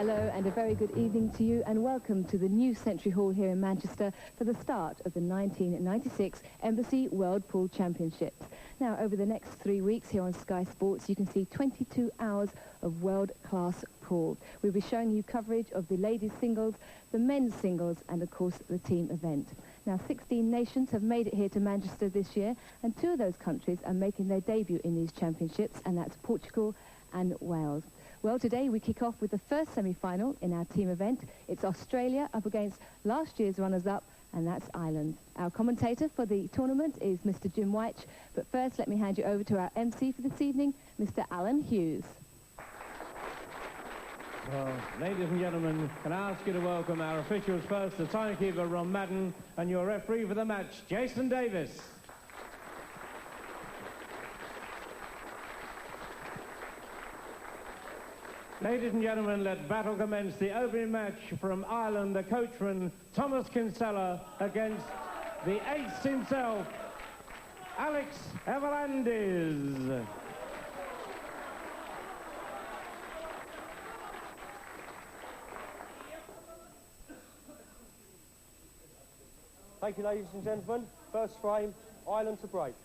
Hello and a very good evening to you, and welcome to the new Century Hall here in Manchester for the start of the 1996 Embassy World Pool Championships. Now, over the next 3 weeks here on Sky Sports, you can see 22 hours of world-class pool. We'll be showing you coverage of the ladies' singles, the men's singles, and of course the team event. Now, 16 nations have made it here to Manchester this year, and 2 of those countries are making their debut in these championships, and that's Portugal and Wales. Well, today we kick off with the first semi-final in our team event. It's Australia up against last year's runners-up, and that's Ireland. Our commentator for the tournament is Mr. Jim White, but first let me hand you over to our MC for this evening, Mr. Alan Hughes. Well, ladies and gentlemen, can I ask you to welcome our officials first, the timekeeper Ron Madden, and your referee for the match, Jason Davis. Ladies and gentlemen, let battle commence. The opening match from Ireland, the coachman Thomas Kinsella against the ace himself, Alex Everlandis. Thank you, ladies and gentlemen. First frame, Ireland to break.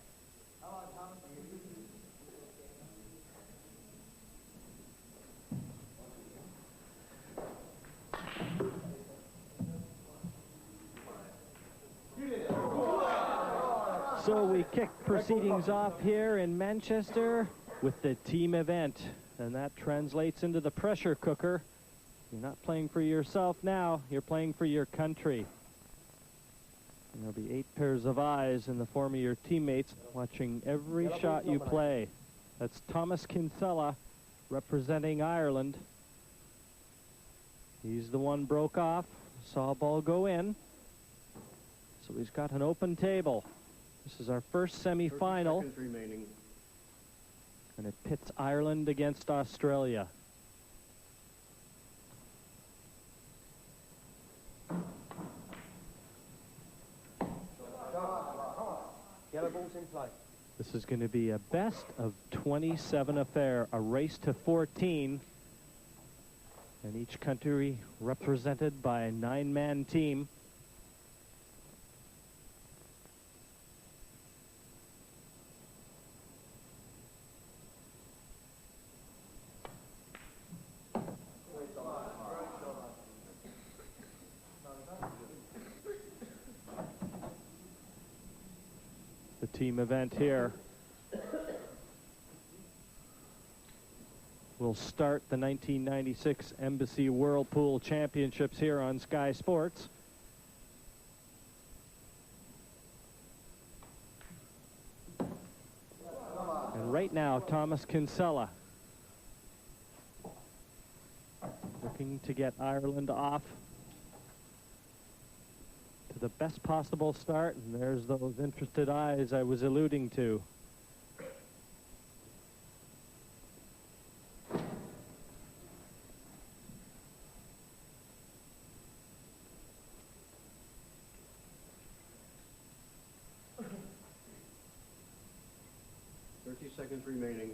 So we kick proceedings off here in Manchester with the team event, and that translates into the pressure cooker. You're not playing for yourself now, you're playing for your country. And there'll be 8 pairs of eyes in the form of your teammates watching every shot you play. That's Thomas Kinsella representing Ireland. He's the one broke off, saw a ball go in, so he's got an open table. This is our first semi-final, and it pits Ireland against Australia. Yellow balls in play. This is going to be a best of 27 affair, a race to 14, and each country represented by a 9-man team. The team event here will start the 1996 Embassy World Pool Championships here on Sky Sports. And right now, Thomas Kinsella looking to get Ireland off to the best possible start, and there's those interested eyes I was alluding to. Seconds remaining.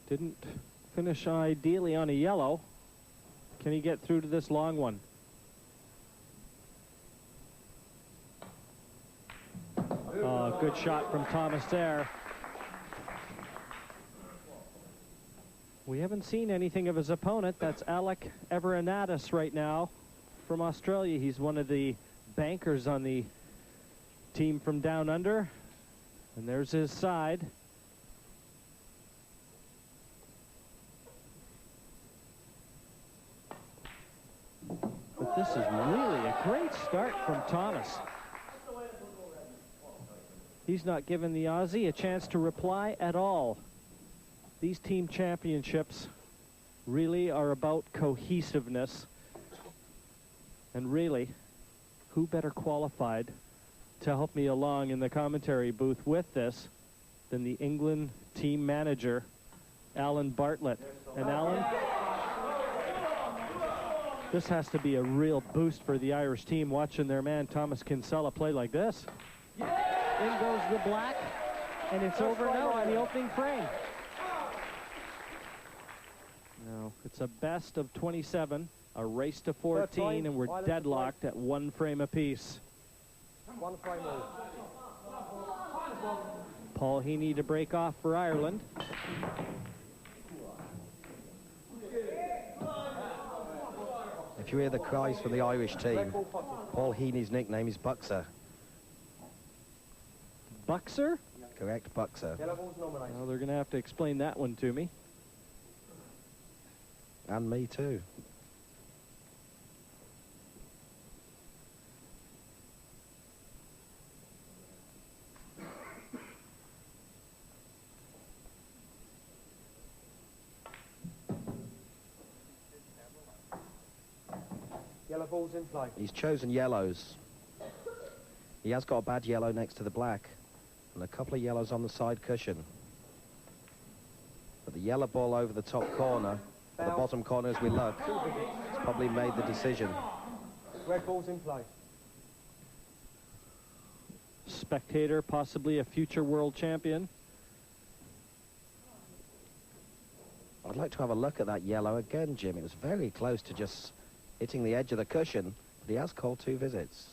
Didn't finish ideally on a yellow. Can he get through to this long one? Oh, good shot from Thomas there. We haven't seen anything of his opponent. That's Alex Everlandis right now from Australia. He's one of the bankers on the team from down under. And there's his side. But this is really a great start from Thomas. He's not given the Aussie a chance to reply at all. These team championships really are about cohesiveness. And really, who better qualified to help me along in the commentary booth with this than the England team manager, Alan Bartlett. And Alan, this has to be a real boost for the Irish team, watching their man Thomas Kinsella play like this. In goes the black, and it's over now in the opening frame. Now, it's a best of 27, a race to 14, and we're deadlocked at 1 frame apiece. 1 frame all. Paul Heaney to break off for Ireland. If you hear the cries from the Irish team, Paul Heaney's nickname is Buxer. Buxer? Correct, Buxer. Well, they're going to have to explain that one to me. And me too. Yellow ball's in play. He's chosen yellows. He has got a bad yellow next to the black and a couple of yellows on the side cushion. But the yellow ball over the top corner, or the bottom corner as we look, has probably made the decision. Red ball's in play. Spectator, possibly a future world champion. I'd like to have a look at that yellow again, Jim. It was very close to just hitting the edge of the cushion, but he has called 2 visits.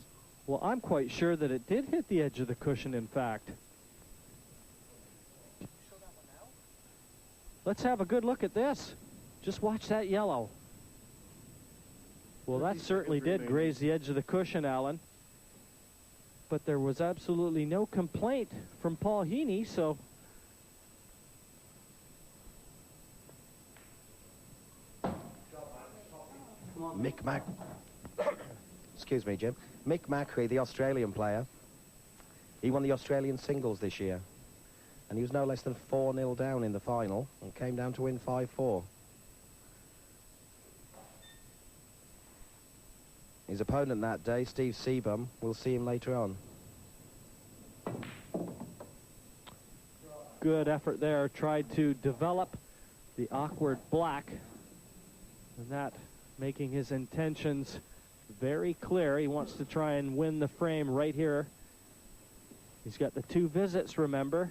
Well, I'm quite sure that it did hit the edge of the cushion, in fact. Let's have a good look at this. Just watch that yellow. Well, that certainly did graze the edge of the cushion, Alan. But there was absolutely no complaint from Paul Heaney, so... Excuse me, Jim. Mick Macri, the Australian player, he won the Australian singles this year. And he was no less than 4-0 down in the final and came down to win 5-4. His opponent that day, Steve Seabum, we'll see him later on. Good effort there. Tried to develop the awkward black. And that making his intentions very clear. He wants to try and win the frame right here. He's got the 2 visits, remember.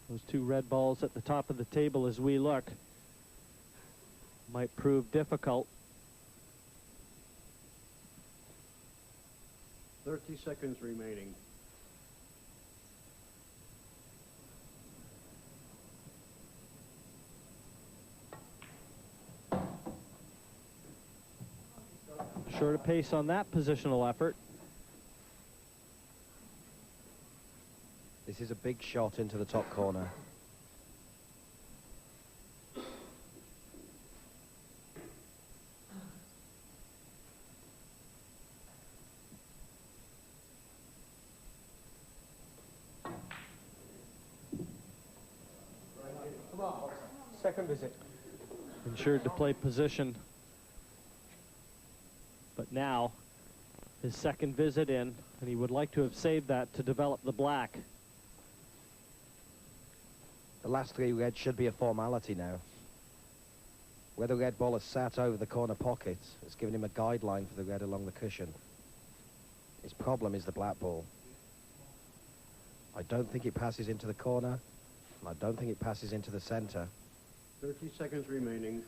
Those 2 red balls at the top of the table as we look might prove difficult. 30 seconds remaining. Short of pace on that positional effort. This is a big shot into the top corner. Second visit. Ensured to play position. But now, his second visit in, and he would like to have saved that to develop the black. The last 3 reds should be a formality now. Where the red ball has sat over the corner pocket, it's given him a guideline for the red along the cushion. His problem is the black ball. I don't think it passes into the corner, and I don't think it passes into the center. 30 seconds remaining.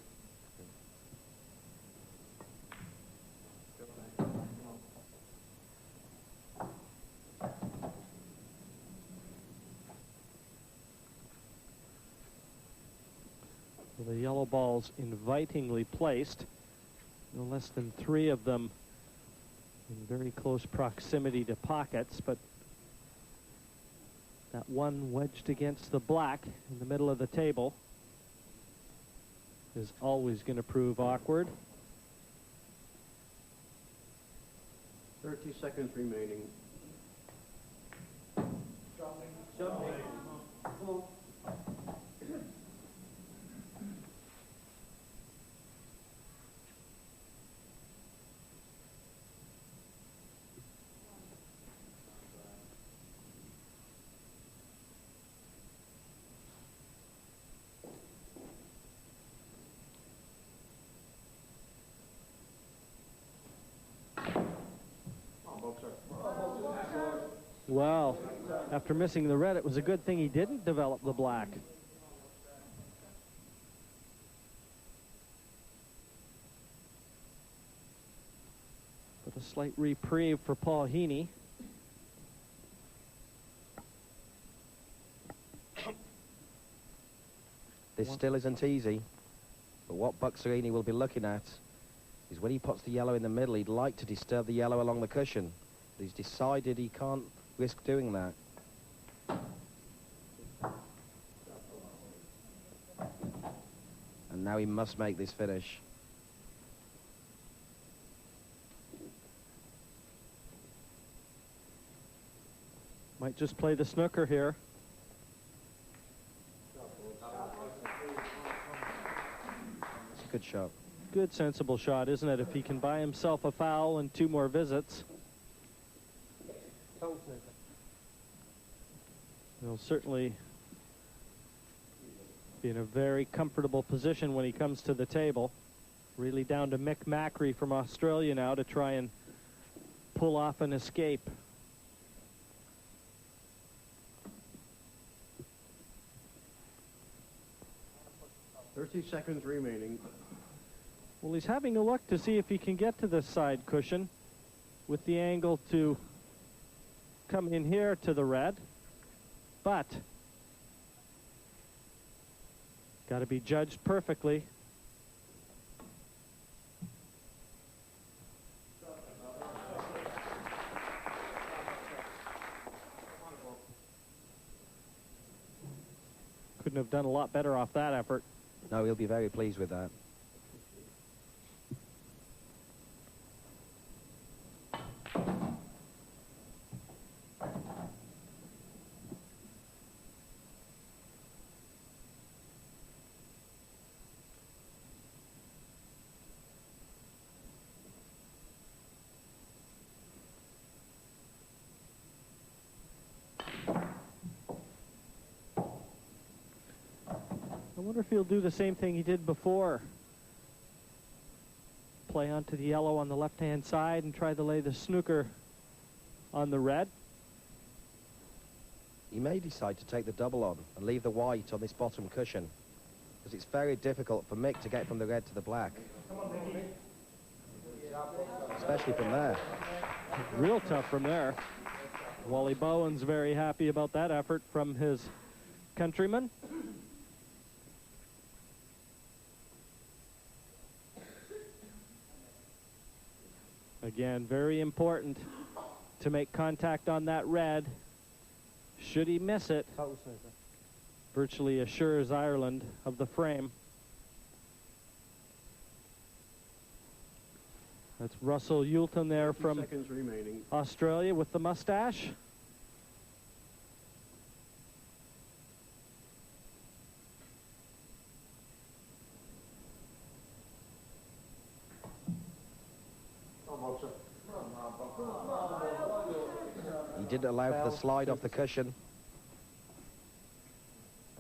The yellow balls invitingly placed. No less than 3 of them in very close proximity to pockets, but that one wedged against the black in the middle of the table is always going to prove awkward. 30 seconds remaining. Jumping. Come on. Well, after missing the red, it was a good thing he didn't develop the black. But a slight reprieve for Paul Heaney. This still isn't easy, but what Buxerini will be looking at is when he puts the yellow in the middle, he'd like to disturb the yellow along the cushion. But he's decided he can't risk doing that. And now he must make this finish. Might just play the snooker here. It's a good shot. Good, sensible shot, isn't it? If he can buy himself a foul and 2 more visits, he'll certainly be in a very comfortable position when he comes to the table. Really down to Mick Macri from Australia now to try and pull off an escape. Thirty seconds remaining. Well, he's having a look to see if he can get to the side cushion with the angle to come in here to the red, but got to be judged perfectly. Couldn't have done a lot better off that effort. No, he'll be very pleased with that. I wonder if he'll do the same thing he did before. Play onto the yellow on the left-hand side and try to lay the snooker on the red. He may decide to take the double on and leave the white on this bottom cushion, because it's very difficult for Mick to get from the red to the black. Especially from there. Real tough from there. Wally Bowen's very happy about that effort from his countryman. Again, very important to make contact on that red. Should he miss it, virtually assures Ireland of the frame. That's Russell Yulton there from Seconds remaining. Australia with the mustache. He didn't allow for the slide off the cushion.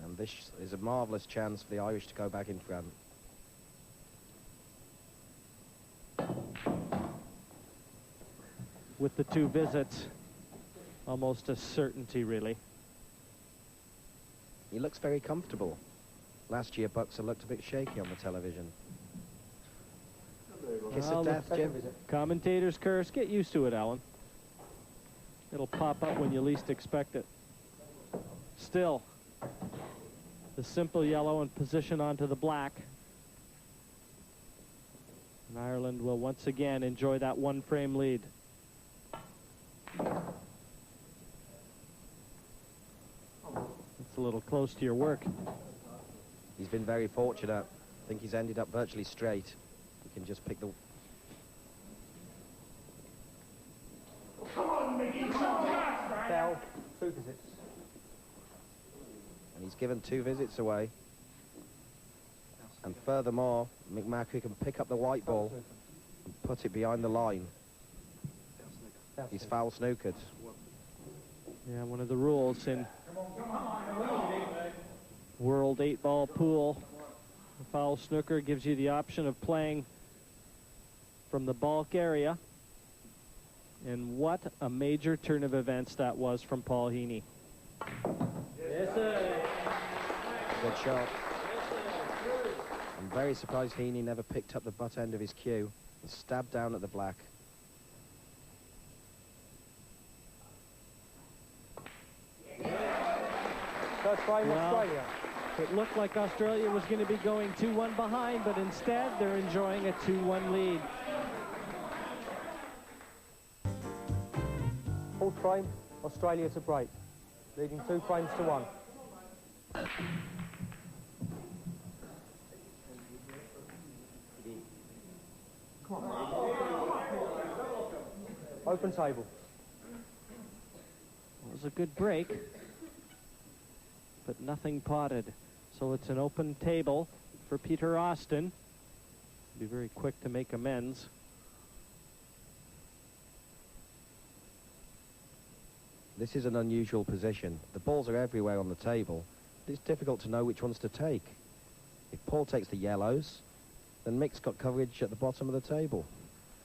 And this is a marvellous chance for the Irish to go back in front. With the 2 visits, almost a certainty, really. He looks very comfortable. Last year, Buxer looked a bit shaky on the television. Kiss of death, Jim. Commentator's curse. Get used to it, Alan. It'll pop up when you least expect it. Still, the simple yellow and position onto the black. And Ireland will once again enjoy that 1-frame lead. It's a little close to your work. He's been very fortunate. I think he's ended up virtually straight. He can just pick the... Foul, 2 visits. And he's given 2 visits away. And furthermore, McMackie can pick up the white ball and put it behind the line. He's foul snookered. Yeah, one of the rules in World 8-ball pool, the foul snooker gives you the option of playing from the balk area And what a major turn of events that was from Paul Heaney. Yes, sir. Good shot. I'm very surprised Heaney never picked up the butt end of his cue and stabbed down at the black. Third frame, Well, Australia. It looked like Australia was going to be going 2-1 behind, but instead they're enjoying a 2-1 lead. Fourth frame, Australia to break, leading 2 frames to 1. Open table. It was a good break, but nothing potted. So it's an open table for Peter Austin. Be very quick to make amends. This is an unusual position. The balls are everywhere on the table. It's difficult to know which ones to take. If Paul takes the yellows, then Mick's got coverage at the bottom of the table.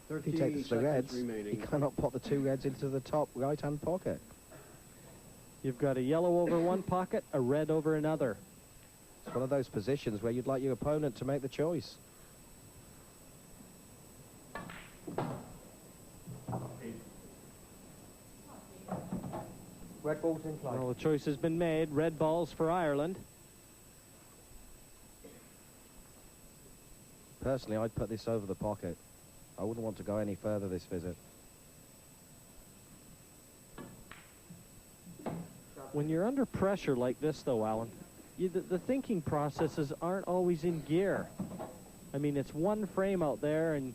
If he 30 takes the seconds reds, remaining. he cannot pot the 2 reds into the top right-hand pocket. You've got a yellow over one pocket, a red over another. It's one of those positions where you'd like your opponent to make the choice. Red balls in play. Well, the choice has been made. Red balls for Ireland. Personally, I'd put this over the pocket. I wouldn't want to go any further this visit. When you're under pressure like this, though, Alan, the thinking processes aren't always in gear. I mean, it's one frame out there, and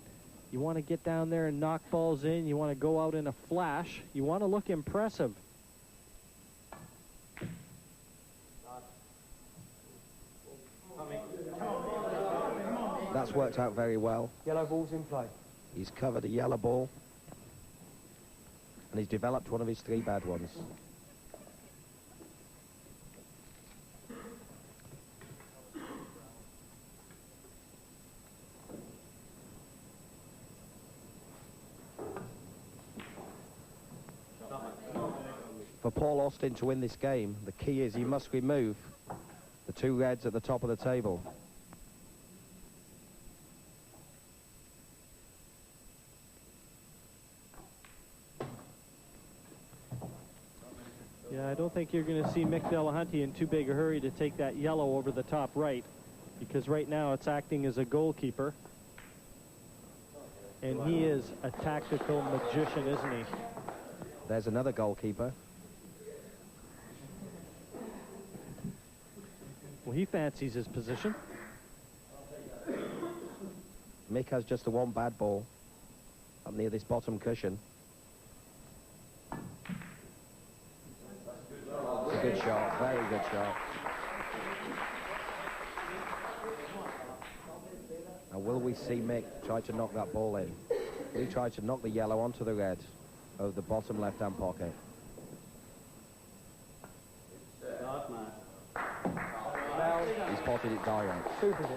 you want to get down there and knock balls in. You want to go out in a flash. You want to look impressive. That's worked out very well. Yellow balls in play. He's covered a yellow ball, and he's developed one of his 3 bad ones. For Paul Austin to win this game, the key is he must remove the 2 reds at the top of the table. Yeah, I don't think you're going to see Mick Delahunty in too big a hurry to take that yellow over the top right, because right now it's acting as a goalkeeper. And he is a tactical magician, isn't he? There's another goalkeeper. Well, he fancies his position. Mick has just the 1 bad ball up near this bottom cushion. It's a good shot, very good shot. Now will we see Mick try to knock that ball in? He tried to knock the yellow onto the red over the bottom left-hand pocket. He's potted it direct. 2 visits.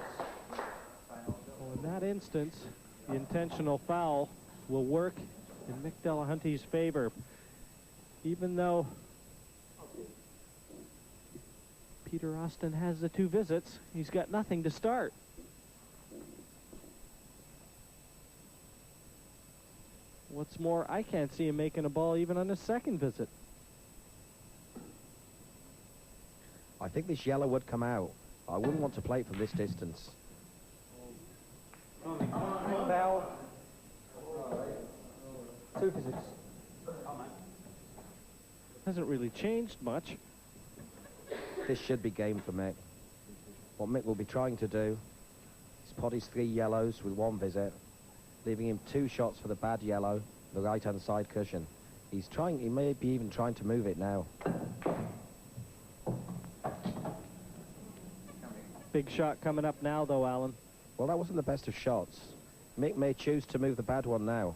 Well, in that instance, the intentional foul will work in Mick Delahunty's favor. Even though Peter Austin has the 2 visits, he's got nothing to start. What's more, I can't see him making a ball even on his 2nd visit. I think this yellow would come out. I wouldn't want to play it from this distance. Foul. 2 visits. Hasn't really changed much. This should be game for Mick. What Mick will be trying to do is pot his 3 yellows with 1 visit, leaving him 2 shots for the bad yellow, the right-hand side cushion. He may be even trying to move it now. Big shot coming up now, though, Alan. Well, that wasn't the best of shots. Mick may choose to move the bad one now,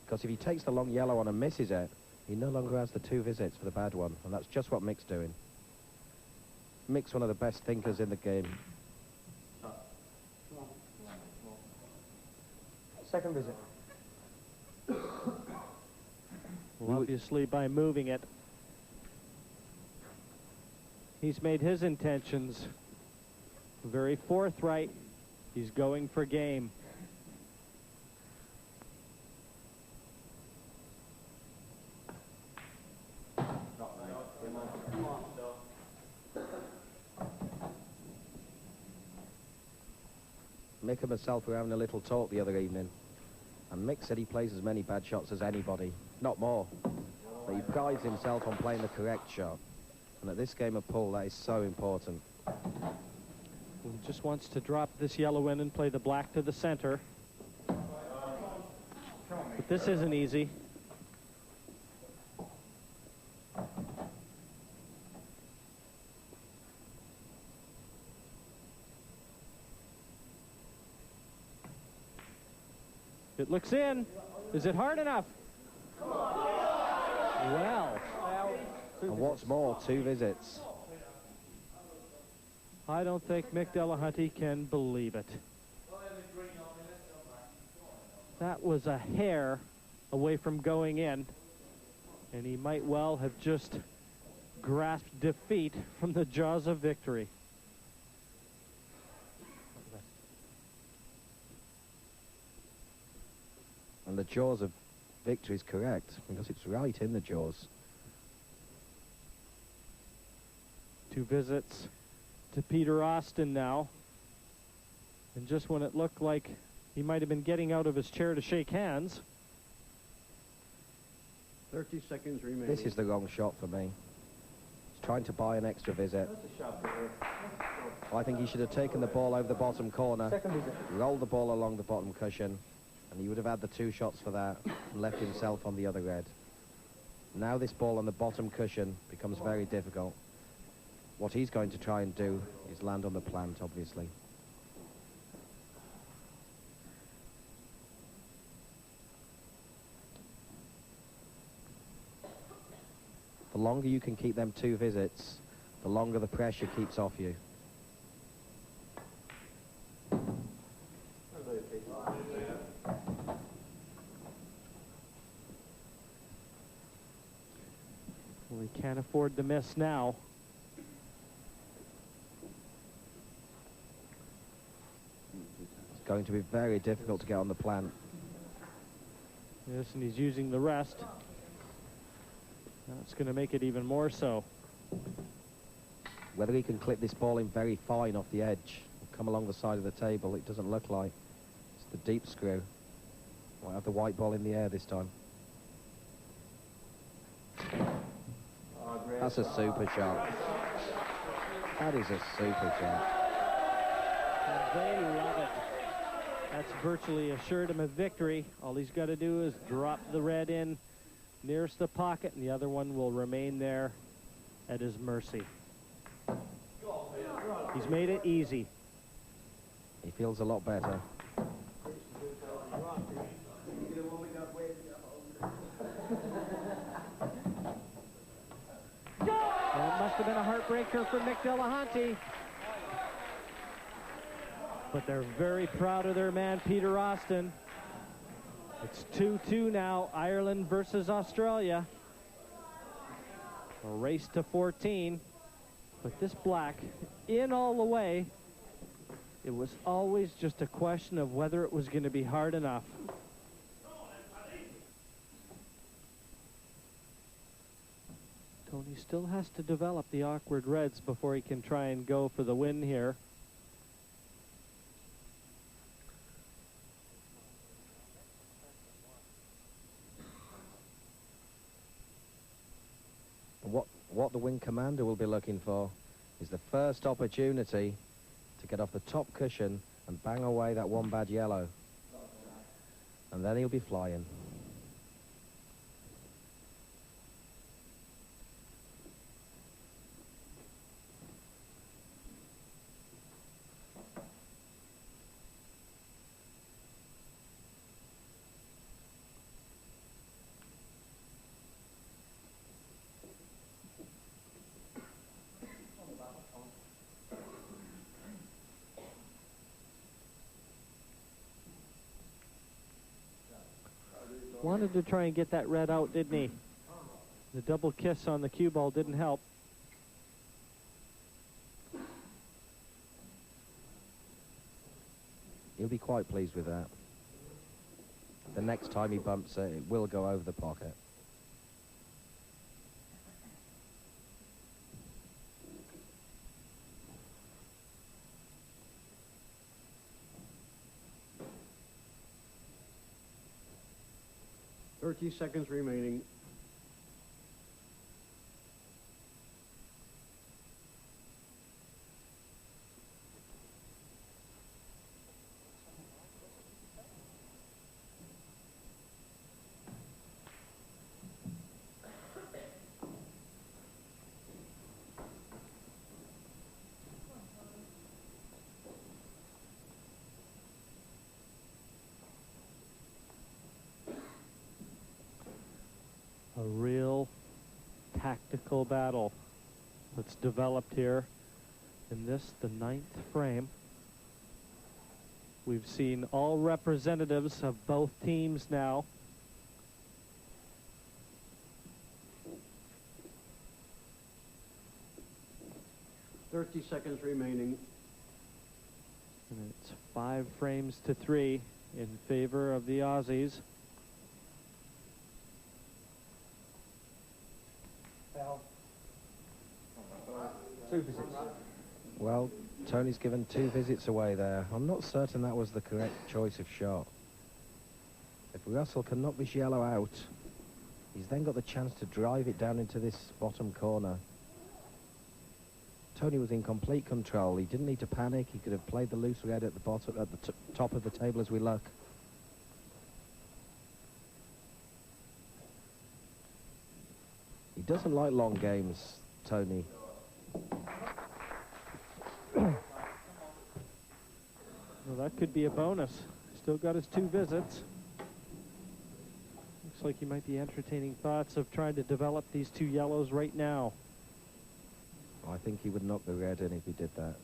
because if he takes the long yellow on and misses it, he no longer has the 2 visits for the bad one, and that's just what Mick's doing. Mick's one of the best thinkers in the game. 2nd visit. Well, obviously by moving it, he's made his intentions very forthright. He's going for game. Mick and myself were having a little talk the other evening, and Mick said he plays as many bad shots as anybody, not more. But he prides himself on playing the correct shot. And at this game of pool, that is so important. He just wants to drop this yellow in and play the black to the center. But this isn't easy. It looks in. Is it hard enough? Well. And what's more, 2 visits. I don't think Mick Delahunty can believe it. That was a hair away from going in, and he might well have just grasped defeat from the jaws of victory. And the jaws of victory is correct, because it's right in the jaws. 2 visits to Peter Austin now. And just when it looked like he might have been getting out of his chair to shake hands. 30 seconds remaining. This is the wrong shot for me. He's trying to buy an extra visit. I think he should have taken the ball over the bottom corner, rolled the ball along the bottom cushion, and he would have had the 2 shots for that and left himself on the other red. Now this ball on the bottom cushion becomes very difficult. What he's going to try and do is land on the plant, obviously. The longer you can keep them 2 visits, the longer the pressure keeps off you. Well, he can't afford to miss now. It's going to be very difficult to get on the plant. Yes, and he's using the rest. That's going to make it even more so. Whether he can clip this ball in very fine off the edge or come along the side of the table, it doesn't look like. It's the deep screw. Might have the white ball in the air this time. That's a super shot. That is a super shot. They love it. That's virtually assured him a victory. All he's got to do is drop the red in nearest the pocket, and the other one will remain there at his mercy. He's made it easy. He feels a lot better. Well, it must have been a heartbreaker for Mick Delahunty. But they're very proud of their man, Peter Austin. It's 2-2 now, Ireland versus Australia. A race to 14. But this black, in all the way, it was always just a question of whether it was going to be hard enough. Tony still has to develop the awkward reds before he can try and go for the win here. What the wing commander will be looking for is the first opportunity to get off the top cushion and bang away that 1 bad yellow. And then he'll be flying. Wanted to try and get that red out, didn't he? The double kiss on the cue ball didn't help. He'll be quite pleased with that. The next time he bumps it, it will go over the pocket. Seconds remaining. A real tactical battle that's developed here in this, the 9th frame. We've seen all representatives of both teams now. Seconds remaining. And it's 5 frames to 3 in favor of the Aussies. Two visits. Well, Tony's given 2 visits away there. I'm not certain that was the correct choice of shot. If Russell can knock this yellow out, he's then got the chance to drive it down into this bottom corner. Tony was in complete control. He didn't need to panic. He could have played the loose red at the bottom, at the top of the table as we look. He doesn't like long games, Tony. Well, that could be a bonus. Still got his 2 visits. Looks like he might be entertaining thoughts of trying to develop these 2 yellows right now. I think he would knock the red in if he did that.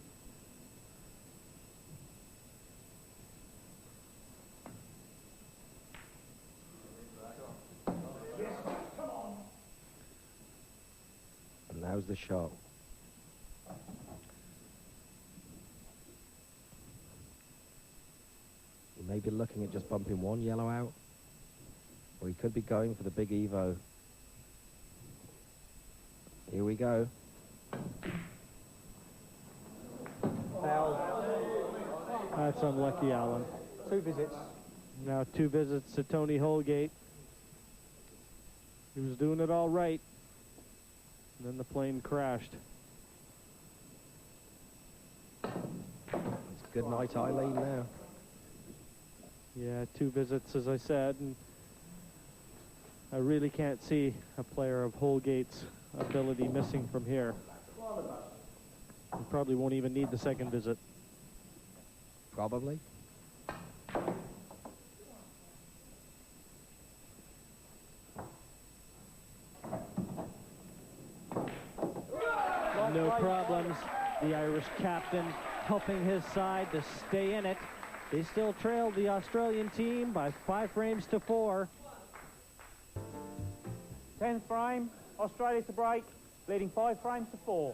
And now's the shot. He may be looking at just bumping 1 yellow out, or he could be going for the big Evo. Here we go. That's unlucky, Alan. 2 visits. Now 2 visits to Tony Holgate. He was doing it all right. And then the plane crashed. It's good night, Eileen, now. Yeah, 2 visits, as I said. And I really can't see a player of Holgate's ability missing from here. He probably won't even need the 2nd visit. Probably. No problems. The Irish captain helping his side to stay in it. They still trailed the Australian team by 5 frames to 4. 10th frame, Australia to break, leading 5 frames to 4.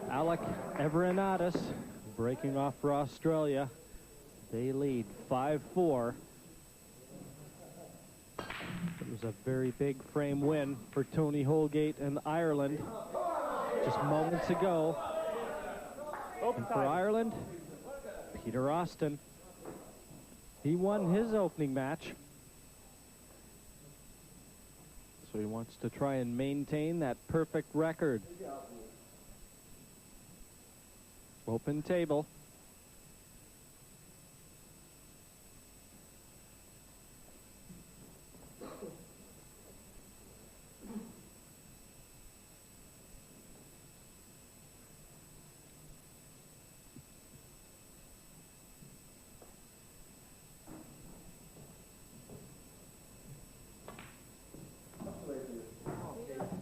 Alec Everinatus breaking off for Australia. They lead 5-4. It was a very big frame win for Tony Holgate and Ireland just moments ago. And for Ireland, Peter Austin. He won his opening match. So he wants to try and maintain that perfect record. Open table.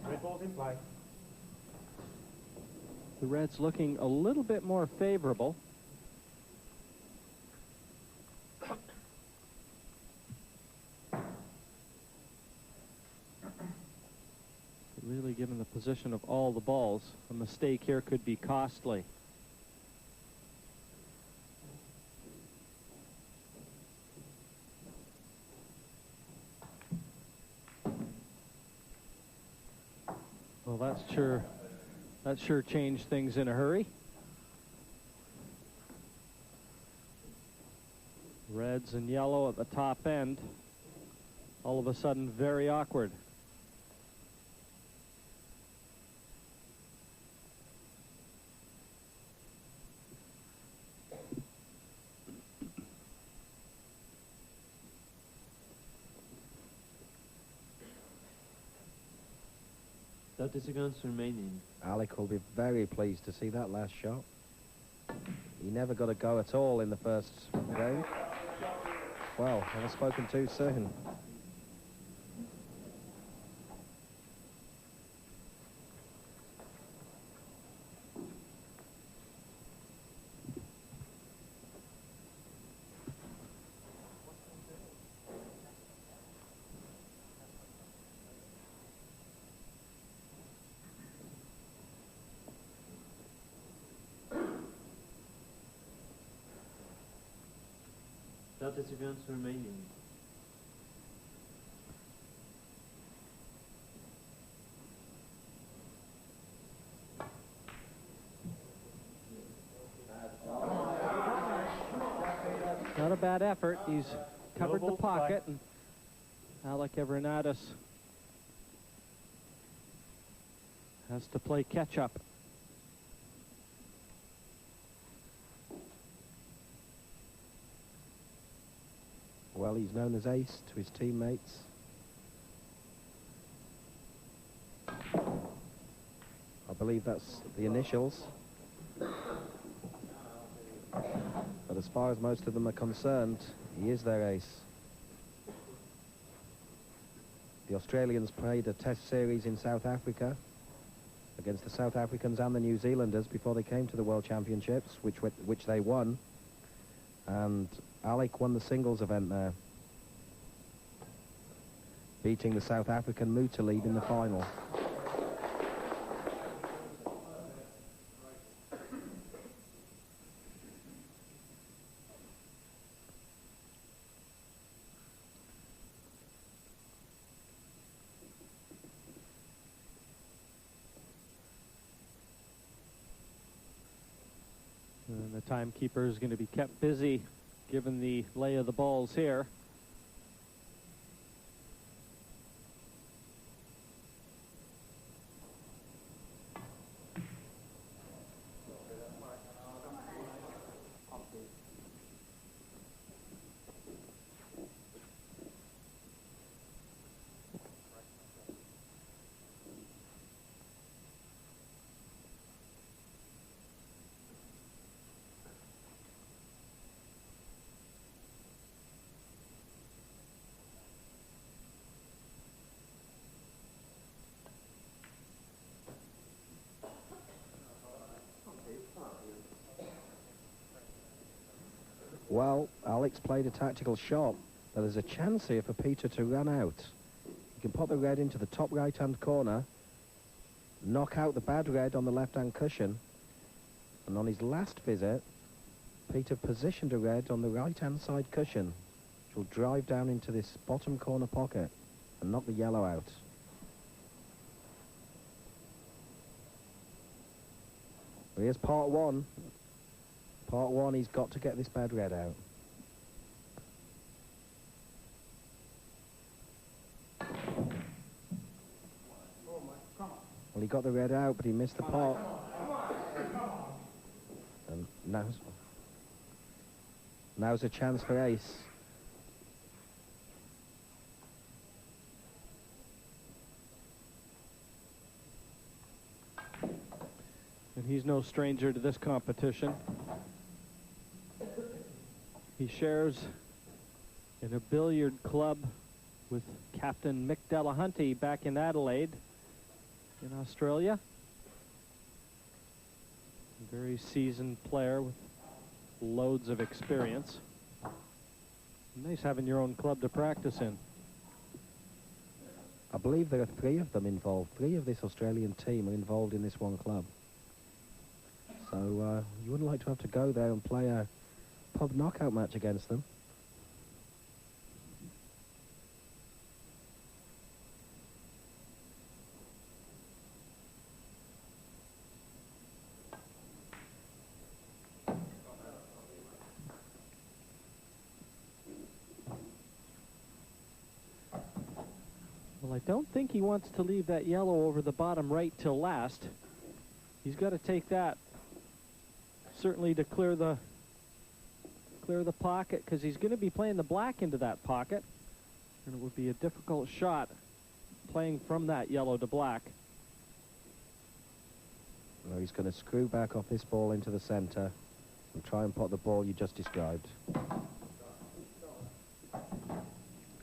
Red ball's in play. The Reds looking a little bit more favorable. position of all the balls. A mistake here could be costly. Well, that sure changed things in a hurry. Reds and yellow at the top end. All of a sudden, very awkward. Seconds remaining. Alec will be very pleased to see that last shot. He never got a go at all in the first game. Well, I've spoken too soon. Seconds remaining. Not a bad effort. He's covered the pocket, and Alec Everinatis has to play catch-up. Well, he's known as Ace to his teammates. I believe that's the initials. But as far as most of them are concerned, he is their ace. The Australians played a test series in South Africa against the South Africans and the New Zealanders before they came to the World Championships, which they won. And Alec won the singles event there, beating the South African Mutaleed in the final. And the timekeeper is going to be kept busy given the lay of the balls here. Well, Alex played a tactical shot, but there's a chance here for Peter to run out. He can put the red into the top right-hand corner, knock out the bad red on the left-hand cushion, and on his last visit, Peter positioned a red on the right-hand side cushion, which will drive down into this bottom corner pocket and knock the yellow out. Here's part one. Part one, he's got to get this bad red out. Well, he got the red out, but he missed the pot. And now's a chance for ace. And he's no stranger to this competition. He shares in a billiard club with Captain Mick Delahunty back in Adelaide in Australia. A very seasoned player with loads of experience. Nice having your own club to practice in. I believe there are 3 of them involved. 3 of this Australian team are involved in this one club. So you wouldn't like to have to go there and play a pub knockout match against them. Well, I don't think he wants to leave that yellow over the bottom right till last. He's got to take that, certainly, to clear the pocket, because he's going to be playing the black into that pocket, and it would be a difficult shot playing from that yellow to black. Well, he's going to screw back off this ball into the center and try and pot the ball you just described.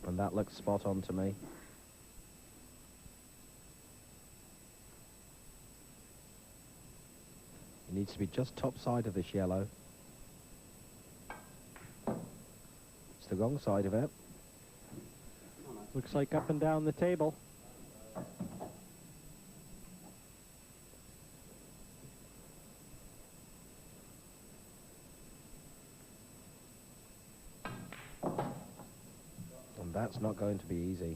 And that looks spot on to me. He needs to be just top side of this yellow. It's the wrong side of it. Looks like up and down the table. And that's not going to be easy.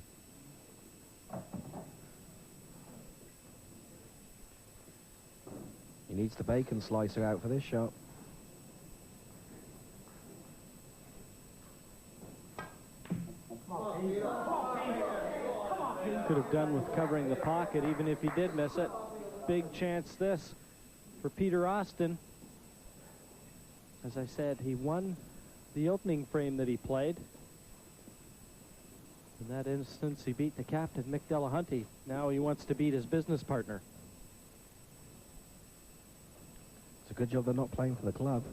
He needs the bacon slicer out for this shot. Could have done with covering the pocket, even if he did miss it. Big chance this for Peter Austin. As I said, he won the opening frame that he played. In that instance, he beat the captain, Mick Delahunty. Now he wants to beat his business partner. It's a good job they're not playing for the club.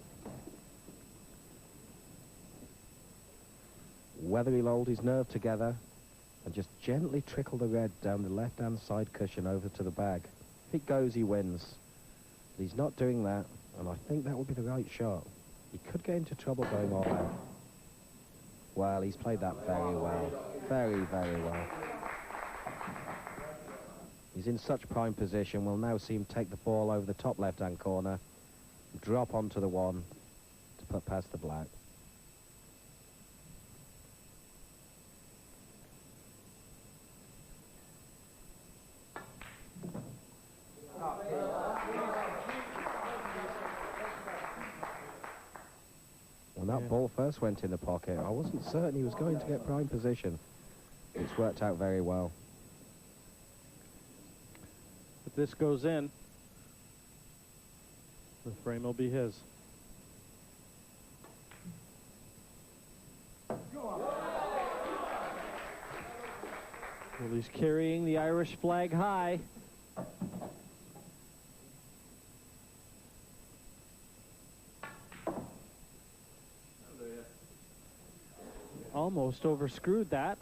Whether he'll hold his nerve together and just gently trickle the red down the left-hand side cushion over to the bag. If it goes, he wins. But he's not doing that, and I think that would be the right shot. He could get into trouble going all out. Well, he's played that very well. Very, very well. He's in such prime position. We'll now see him take the ball over the top left-hand corner, drop onto the one to put past the black. When that ball first went in the pocket, I wasn't certain he was going to get prime position. It's worked out very well. If this goes in, the frame will be his. Well, he's carrying the Irish flag high. Almost overscrewed that,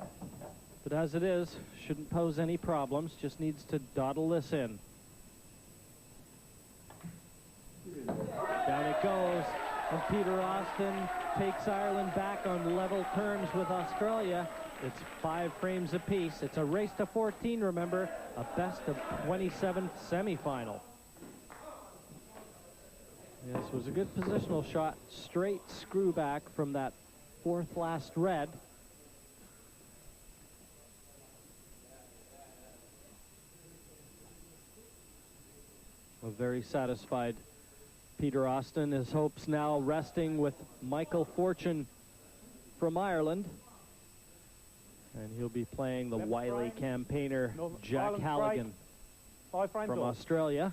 but as it is, shouldn't pose any problems, just needs to dawdle this in. Down it goes, and Peter Austin takes Ireland back on level terms with Australia. It's 5 frames apiece. It's a race to 14, remember, a best of 27 semifinal. Yes, it was a good positional shot, straight screw back from that 4th last red. A very satisfied Peter Austin. His hopes now resting with Michael Fortune from Ireland. And he'll be playing the wily campaigner Jack Halligan from Australia.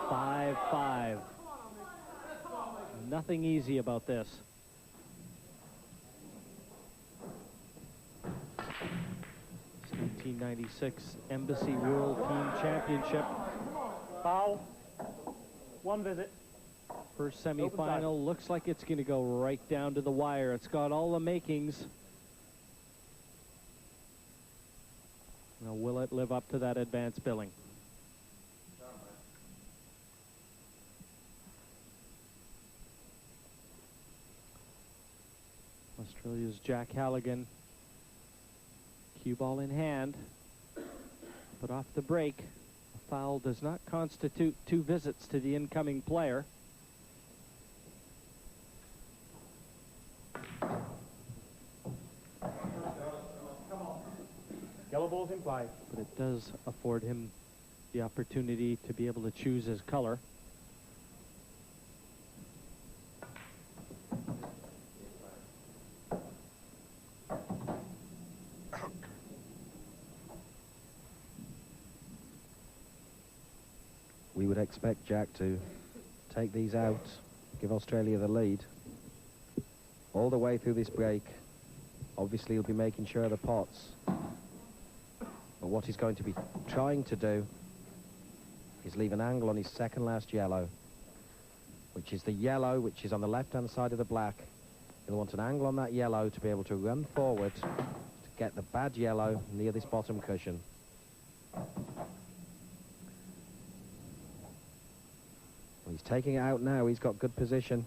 5-5. Nothing easy about this. 1996 Embassy World Team Championship. Foul. 1 visit. First semifinal. Looks like it's going to go right down to the wire. It's got all the makings. Now, will it live up to that advanced billing? Australia's Jack Halligan Cue ball in hand, but off the break. A foul does not constitute 2 visits to the incoming player. Yellow ball's in play. But it does afford him the opportunity to be able to choose his color. We would expect Jack to take these out, give Australia the lead. All the way through this break, obviously he'll be making sure of the pots. But what he's going to be trying to do is leave an angle on his second last yellow, which is the yellow which is on the left-hand side of the black. He'll want an angle on that yellow to be able to run forward to get the bad yellow near this bottom cushion. He's taking it out now. He's got good position.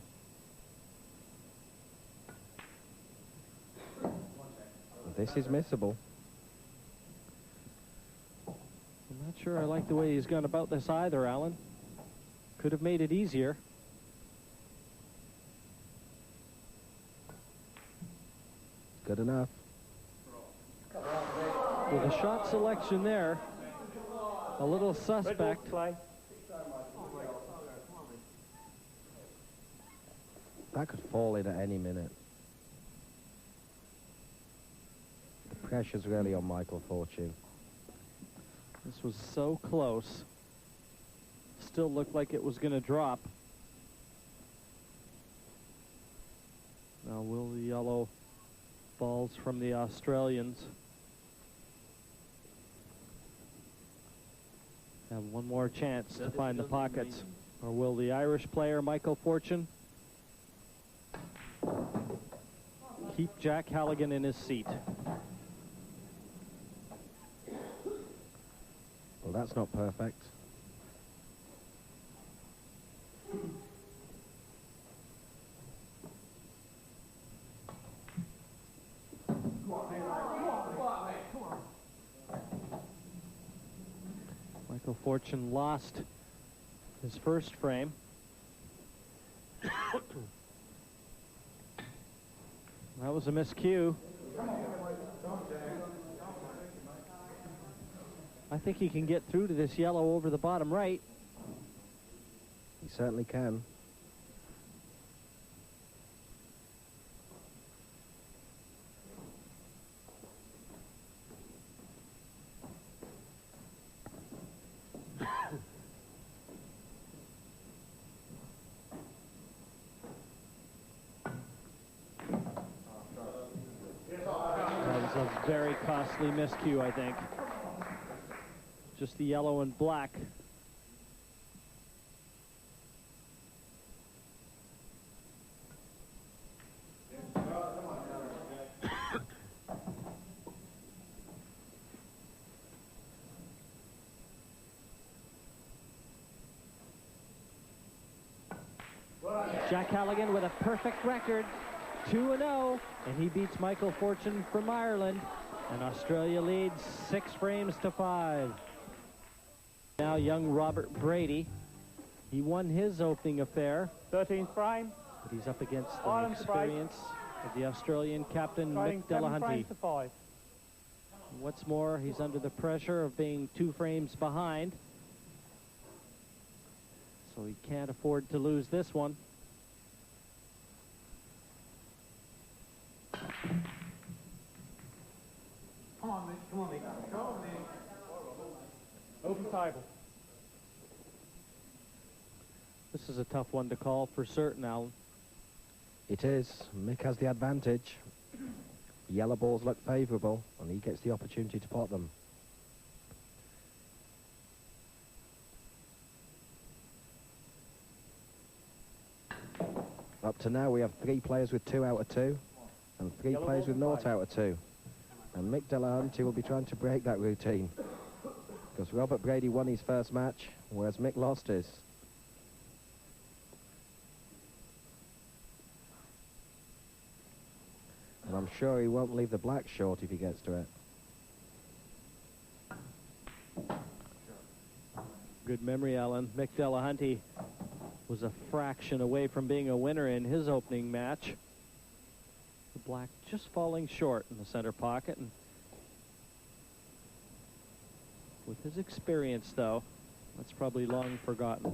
This is missable. I'm not sure I like the way he's gone about this either, Alan. Could have made it easier. Good enough. With a shot selection there, a little suspect. That could fall in at any minute. The pressure's really on Michael Fortune. This was so close. Still looked like it was going to drop. Now will the yellow balls from the Australians have one more chance to find the pockets? Or will the Irish player, Michael Fortune, keep Jack Halligan in his seat? Well, that's not perfect. Michael Fortune lost his first frame. That was a miscue. I think he can get through to this yellow over the bottom right. He certainly can. That was a very costly miscue, I think. Just the yellow and black. Jack Halligan with a perfect record, 2-0, and he beats Michael Fortune from Ireland, and Australia leads 6 frames to 5. Now young Robert Brady, he won his opening affair. 13th frame. But he's up against the Ireland's experience of the Australian captain, Mick 7 Delahunty. frames to 5. What's more, he's under the pressure of being 2 frames behind. So he can't afford to lose this one. Come on, Nick. Come on, Nick. Come on, Nick. Open table. This is a tough one to call for certain, Alan. It is. Mick has the advantage. Yellow balls look favourable, and he gets the opportunity to pot them. Up to now, we have 3 players with 2 out of 2, and 3 Yellow players with balls 0 out of 2. And Mick Delahunty will be trying to break that routine, because Robert Brady won his first match, whereas Mick lost his. And I'm sure he won't leave the black short if he gets to it. Good memory, Alan. Mick Delahunty was a fraction away from being a winner in his opening match. The black just falling short in the center pocket. And with his experience, though, that's probably long forgotten.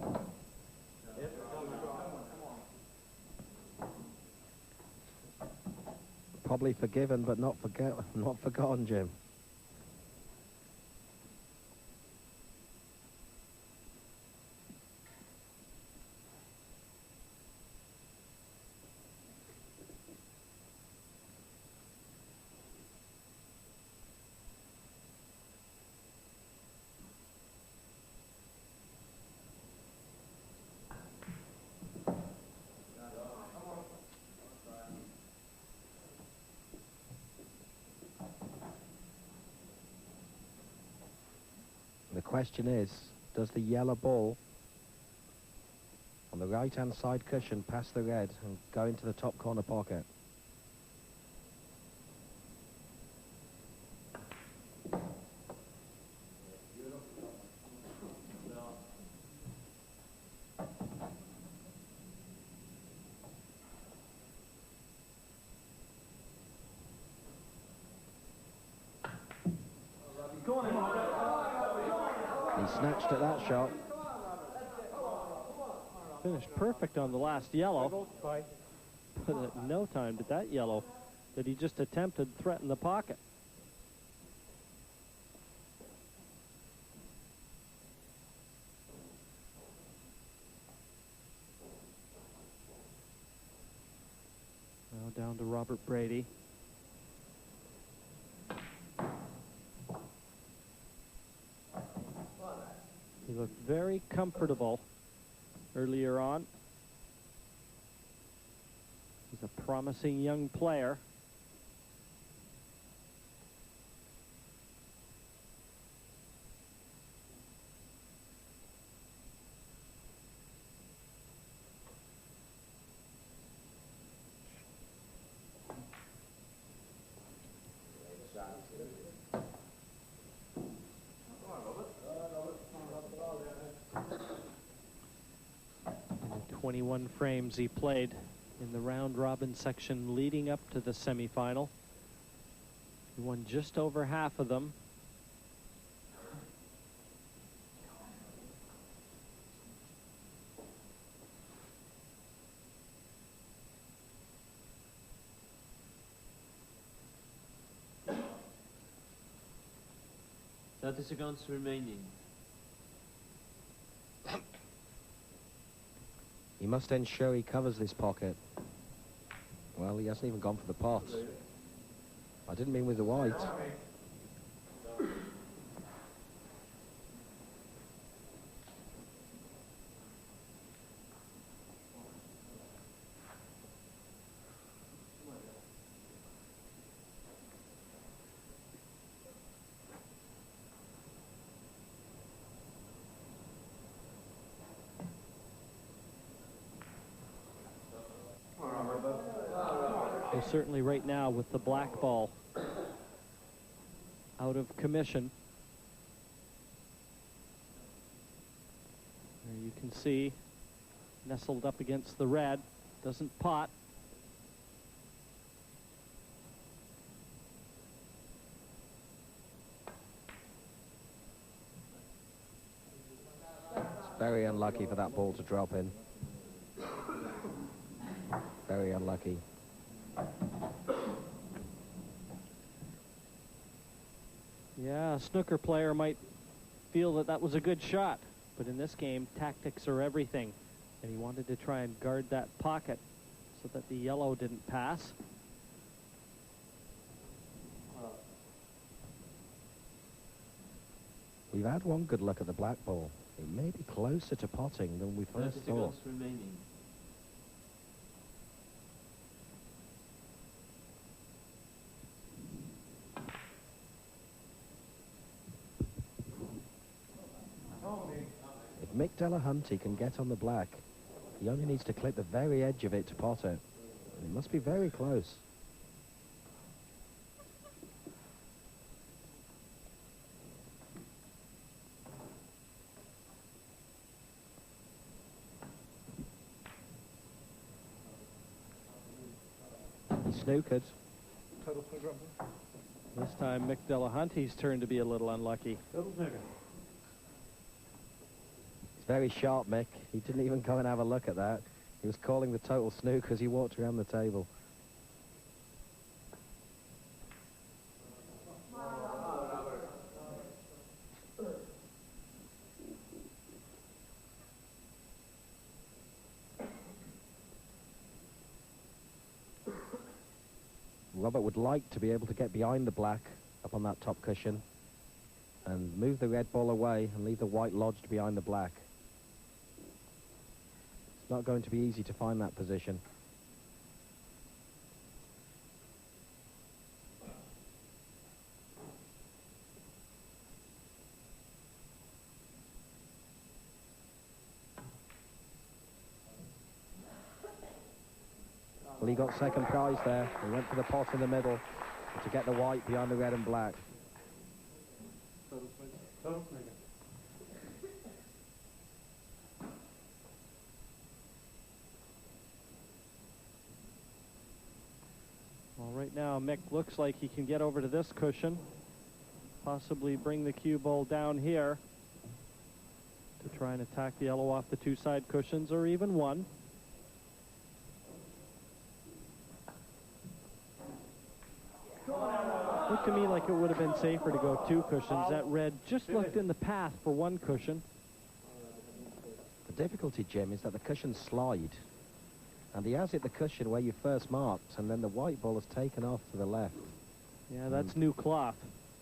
Probably forgiven, but not forgotten, Jim. The question is, does the yellow ball on the right-hand side cushion pass the red and go into the top corner pocket? He snatched at that shot. Finished perfect on the last yellow. But at no time did that yellow that he just attempted threaten the pocket. Now down to Robert Brady. He looked very comfortable earlier on. He's a promising young player. In the 21 frames he played in the round-robin section leading up to the semifinal. He won just over half of them. That is seconds remaining. He must ensure he covers this pocket. Well, he hasn't even gone for the pot. I didn't mean with the white. Well, certainly right now with the black ball out of commission. There you can see nestled up against the red, doesn't pot. It's very unlucky for that ball to drop in. Very unlucky. Yeah, a snooker player might feel that that was a good shot, but in this game, tactics are everything, and he wanted to try and guard that pocket so that the yellow didn't pass. We've had one good look at the black ball. It may be closer to potting than we first 30 thought. seconds remaining. If Mick Delahunty can get on the black, he only needs to clip the very edge of it to pot it. And it must be very close. He snookered. Total snooker. This time, Mick Delahunty's turn to be a little unlucky. Total snooker. He's very sharp, Mick. He didn't even go and have a look at that. He was calling the total snooker as he walked around the table. Robert would like to be able to get behind the black up on that top cushion and move the red ball away and leave the white lodged behind the black. It's not going to be easy to find that position. Well, he got second prize there. He went for the pot in the middle to get the white behind the red and black. Total snooker. Total snooker. Well, right now, Mick looks like he can get over to this cushion, possibly bring the cue ball down here to try and attack the yellow off the two side cushions, or even one. Looked to me like it would have been safer to go two cushions. That red just looked in the path for one cushion. The difficulty, Jim, is that the cushions slide. And he has hit the cushion where you first marked, and then the white ball has taken off to the left. Yeah, that's new cloth.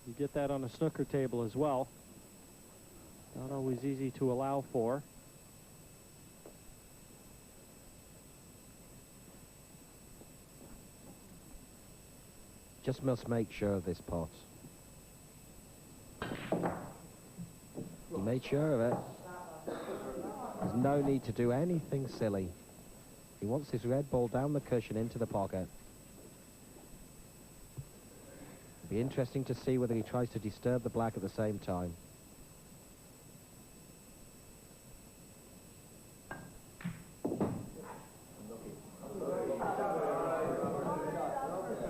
You get that on a snooker table as well. Not always easy to allow for. Just must make sure of this pot. He made sure of it. There's no need to do anything silly. He wants his red ball down the cushion into the pocket. It'll be interesting to see whether he tries to disturb the black at the same time.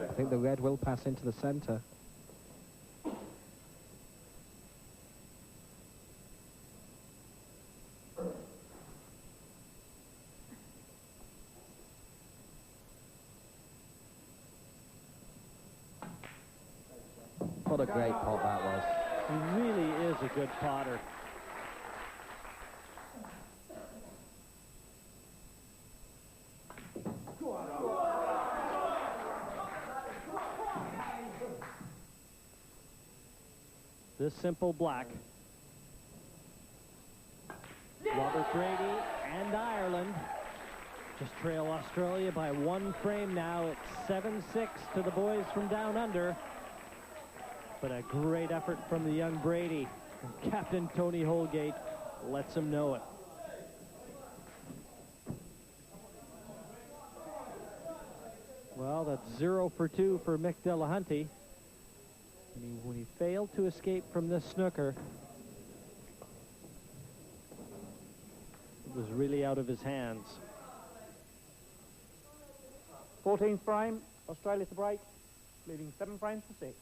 I think the red will pass into the center. What a great pot that was. He really is a good potter. This simple black. Robert Brady and Ireland just trail Australia by one frame now. It's 7-6 to the boys from down under. But a great effort from the young Brady. And Captain Tony Holgate lets him know it. Well, that's 0 for 2 for Mick Delahunty. And when he failed to escape from this snooker, it was really out of his hands. 14th frame, Australia to break, leaving 7 frames to 6.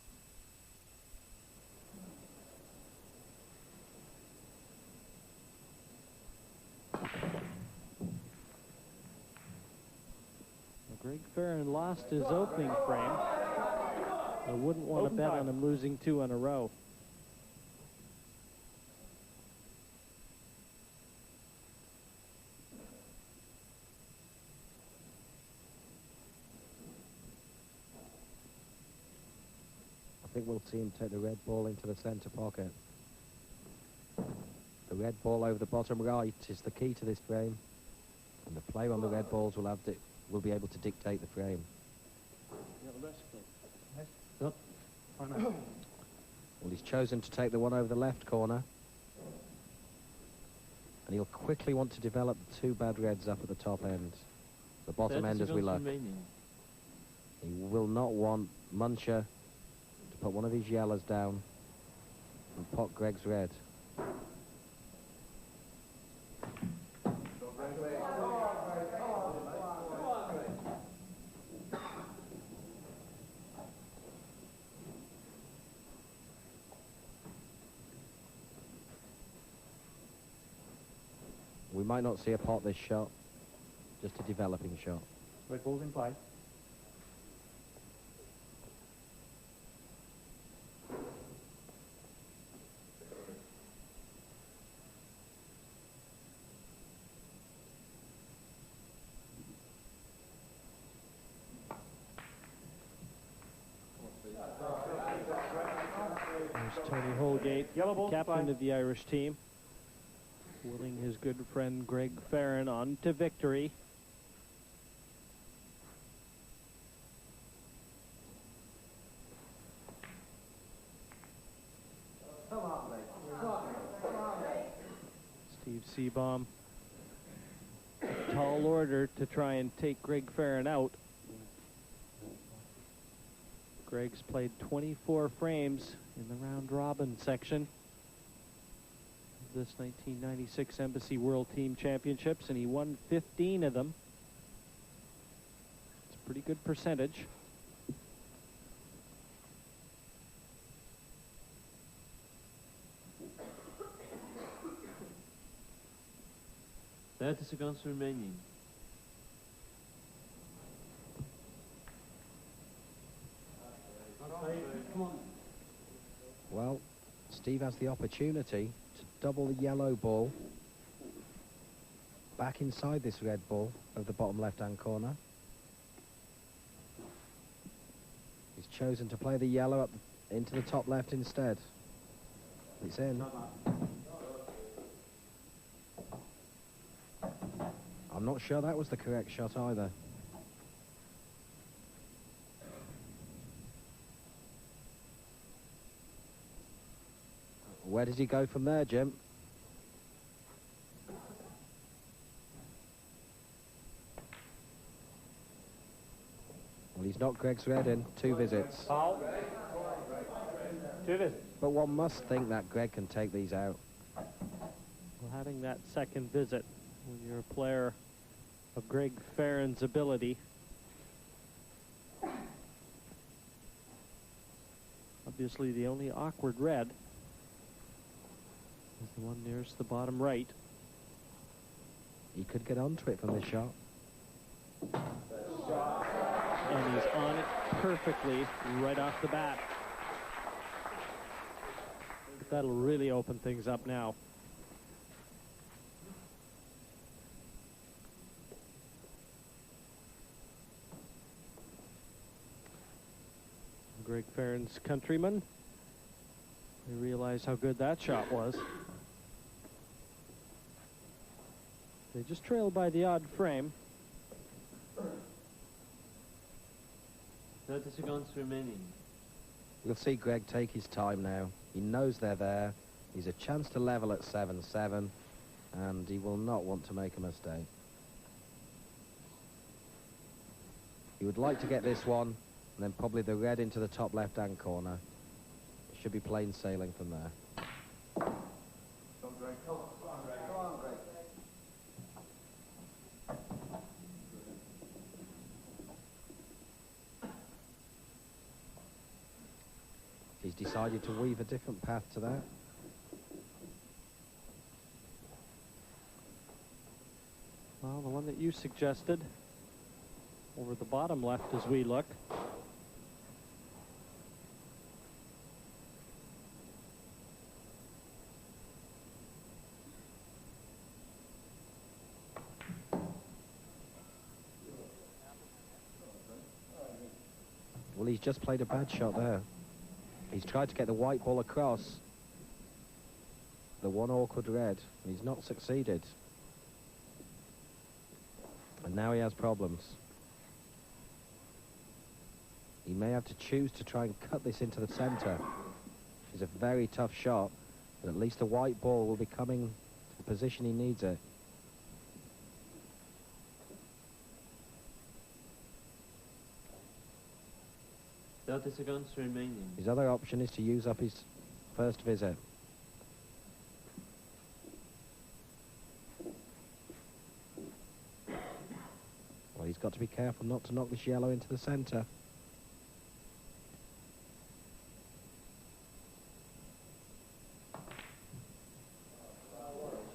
Greg Farron lost his opening frame. I wouldn't want to bet on him losing 2 in a row. I think we'll see him take the red ball into the center pocket. The red ball over the bottom right is the key to this frame, and the player on the red balls will be able to dictate the frame. Well, he's chosen to take the one over the left corner, and he'll quickly want to develop the 2 bad reds up at the top end, the bottom end as we look. He will not want Muncher to put one of his yellows down and pot Greg's red. We might not see a pot this shot, just a developing shot. Red ball's in play. There's Tony Holgate, Yellow ball, captain fine. of the Irish team, willing his good friend Greg Farron on to victory. Steve Seabaum, tall order to try and take Greg Farron out. Greg's played 24 frames in the round robin section of this 1996 Embassy World Team Championships, and he won 15 of them. It's a pretty good percentage. That is seconds remaining. Well, Steve has the opportunity to double the yellow ball back inside this red ball of the bottom left-hand corner. He's chosen to play the yellow up into the top left instead. It's in. I'm not sure that was the correct shot either. Where does he go from there, Jim? Well, he's knocked Greg's red in 2 visits. Foul. 2 visits. But one must think that Greg can take these out. Well, having that second visit when you're a player of Greg Farron's ability, obviously the only awkward red is the one nearest the bottom right. He could get onto it from this shot. And he's on it perfectly right off the bat. That'll really open things up now. Greg Farron's countryman, they realize how good that shot was. They just trailed by the odd frame. 30 seconds remaining. We'll see Greg take his time now. He knows they're there. He's a chance to level at 7-7, and he will not want to make a mistake. He would like to get this one, and then probably the red into the top left-hand corner. It should be plain sailing from there. He's decided to weave a different path to that. Well, the one that you suggested over the bottom left as we look. Well, he's just played a bad shot there. He's tried to get the white ball across the one awkward red, and he's not succeeded. And now he has problems. He may have to choose to try and cut this into the center. It's a very tough shot, but at least the white ball will be coming to the position he needs it. That is seconds remaining. His other option is to use up his first visit. Well, he's got to be careful not to knock this yellow into the center.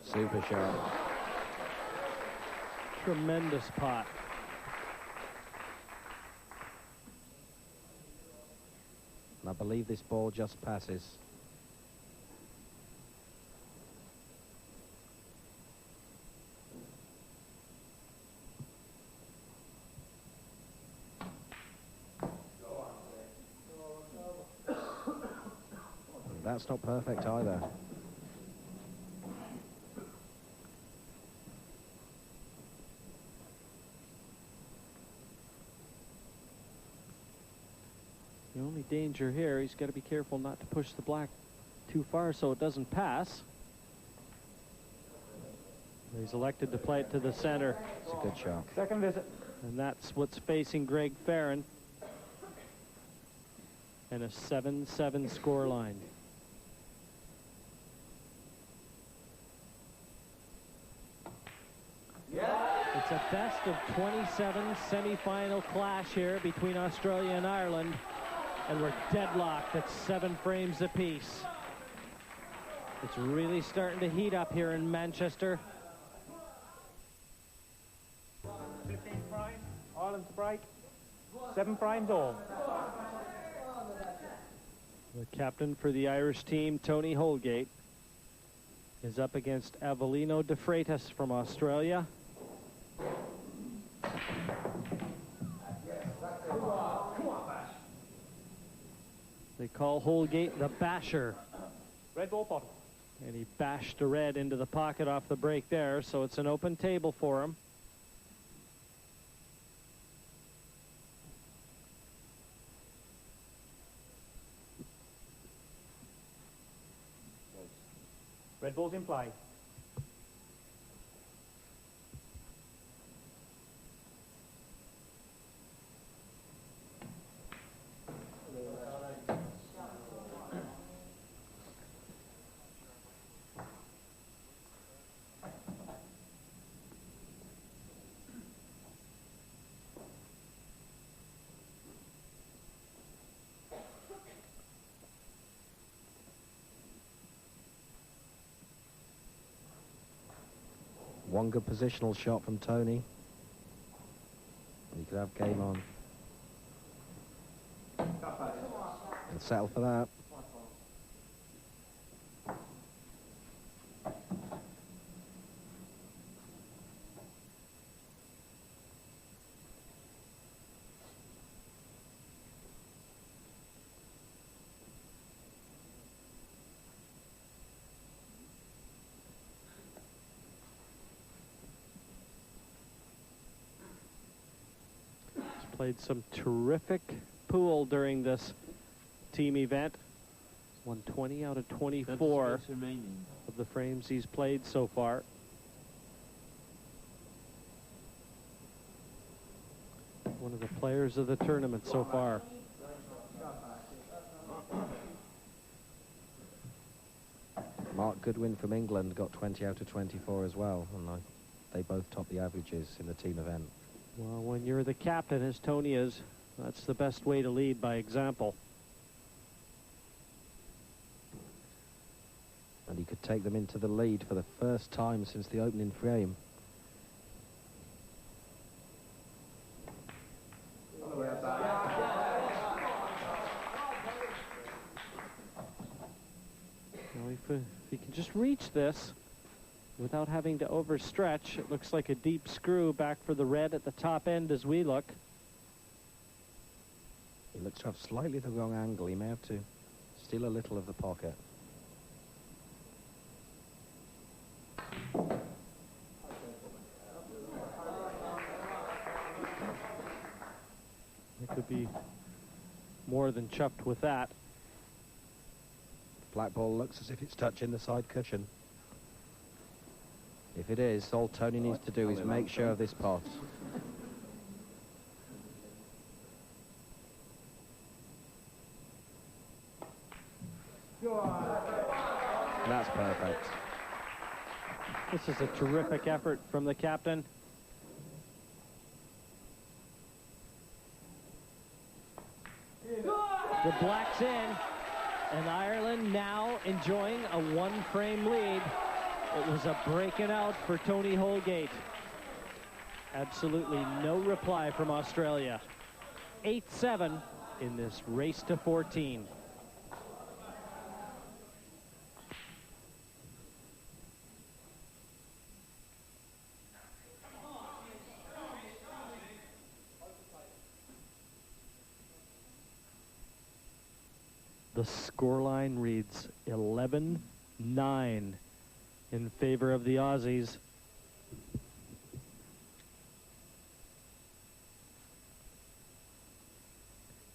Super shot. Tremendous pot. And I believe this ball just passes. And that's not perfect either. The only danger here, he's got to be careful not to push the black too far so it doesn't pass. He's elected to play it to the center. It's a good shot. Second visit. And that's what's facing Greg Farron. And a 7-7 scoreline. It's a best of 27 semi-final clash here between Australia and Ireland. And we're deadlocked at 7 frames apiece. It's really starting to heat up here in Manchester. 15 frames. Ireland to break. 7 frames all. The captain for the Irish team, Tony Holgate, is up against Avelino De Freitas from Australia. They call Holgate the basher. Red ball bottom. And he bashed a red into the pocket off the break there, so it's an open table for him. Red ball's in play. One good positional shot from Tony. He could have game on. And settle for that. Played some terrific pool during this team event. Won 20 out of 24 of the frames he's played so far. One of the players of the tournament so far. Mark Goodwin from England got 20 out of 24 as well, and they both topped the averages in the team event. Well, when you're the captain, as Tony is, that's the best way to lead by example. And he could take them into the lead for the first time since the opening frame. Now, if he can just reach this without having to overstretch, it looks like a deep screw back for the red at the top end as we look. He looks to have slightly the wrong angle. He may have to steal a little of the pocket. It could be more than chuffed with that. Black ball looks as if it's touching the side cushion. If it is, all Tony needs to do is make sure of this pot. That's perfect. This is a terrific effort from the captain. The black's in, and Ireland now enjoying a 1-frame lead. It was a breaking out for Tony Holgate. Absolutely no reply from Australia. 8-7 in this race to 14. The scoreline reads 11-9 in favor of the Aussies.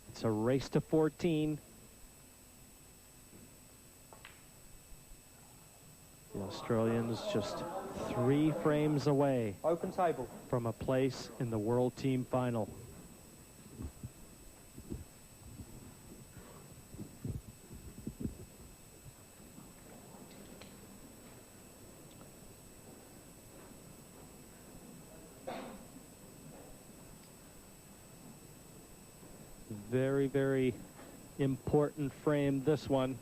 It's a race to 14. The Australians just 3 frames away Open table. from a place in the World Team Final. Very, very important frame, this one.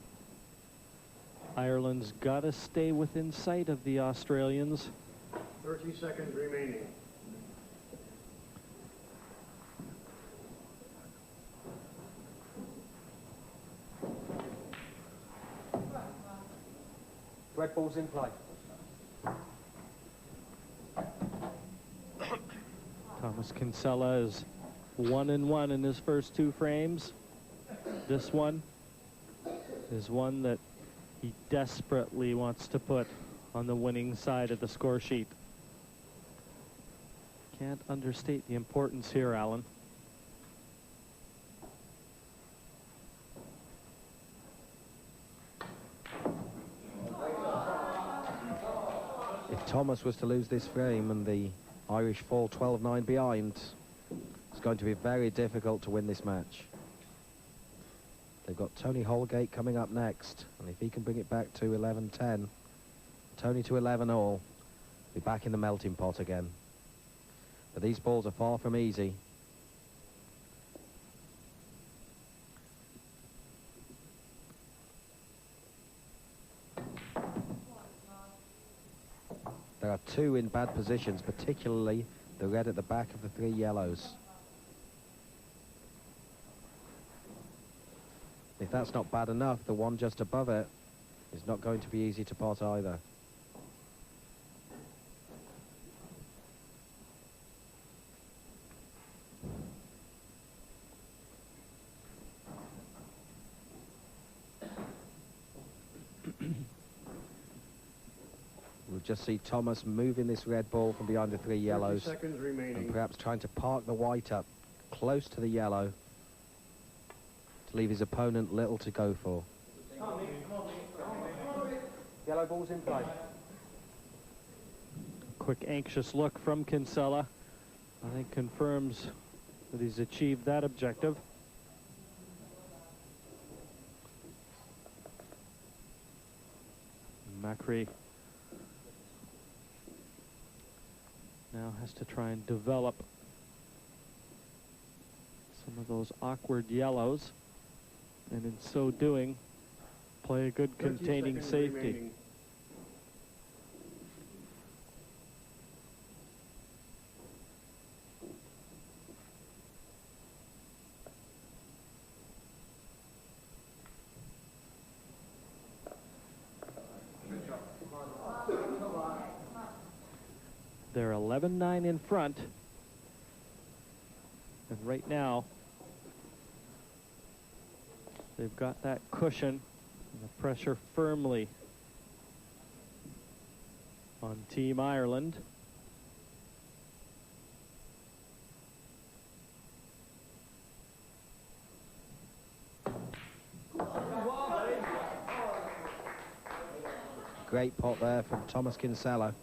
Ireland's got to stay within sight of the Australians. 30 seconds remaining. Red ball's in play. Thomas Kinsella is 1-1 in his first 2 frames. This one is one that he desperately wants to put on the winning side of the score sheet. Can't understate the importance here, Alan. If Thomas was to lose this frame and the Irish fall 12-9 behind, it's going to be very difficult to win this match. They've got Tony Holgate coming up next, and if he can bring it back to 11-10, Tony to 11 all, be back in the melting pot again. But these balls are far from easy. There are 2 in bad positions, particularly the red at the back of the 3 yellows. If that's not bad enough, the one just above it is not going to be easy to pot either. We'll just see Thomas moving this red ball from behind the 3 yellows 30 seconds remaining. and perhaps trying to park the white up close to the yellow to leave his opponent little to go for. Yellow ball's in play. Quick anxious look from Kinsella. I think confirms that he's achieved that objective. Macri now has to try and develop some of those awkward yellows, and in so doing, play a good 30 containing seconds safety. remaining. They're 11-9 in front. And right now, they've got that cushion and the pressure firmly on Team Ireland. Great pot there from Thomas Kinsella.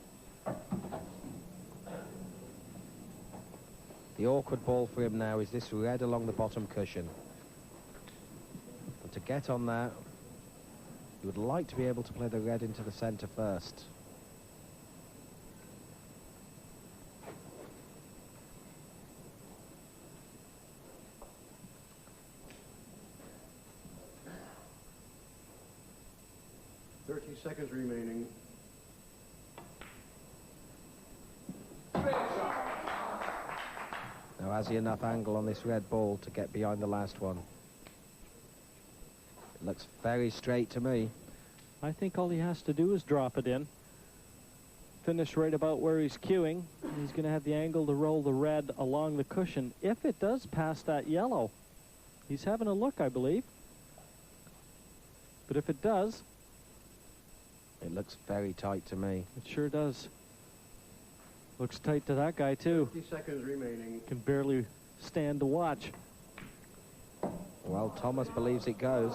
The awkward ball for him now is this red along the bottom cushion. And to get on that, you would like to be able to play the red into the centre first. Seconds remaining. Has he enough angle on this red ball to get behind the last one? It looks very straight to me. I think all he has to do is drop it in. Finish right about where he's cueing. He's going to have the angle to roll the red along the cushion if it does pass that yellow. He's having a look, I believe. But if it does... It looks very tight to me. It sure does. Looks tight to that guy, too. 50 seconds remaining. Can barely stand to watch. Well, Thomas believes it goes.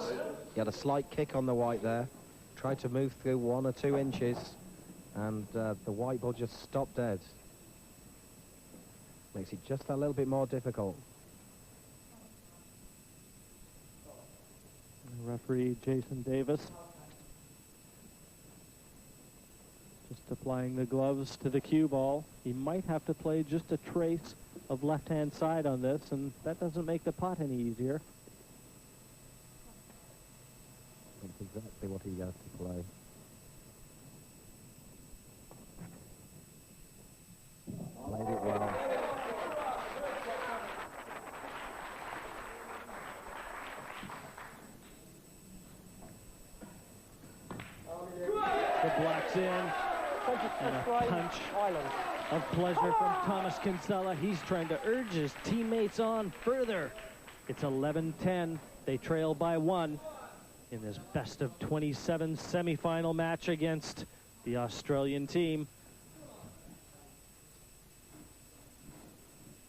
He had a slight kick on the white there. Tried to move through 1 or 2 inches. And the white ball just stopped dead. Makes it just a little bit more difficult. Referee Jason Davis just applying the gloves to the cue ball. He might have to play just a trace of left-hand side on this, and that doesn't make the putt any easier. That's exactly what he has to play. Played it well. The black's in. And a punch of pleasure from Thomas Kinsella. He's trying to urge his teammates on further. It's 11-10. They trail by 1 in this best of 27 semifinal match against the Australian team.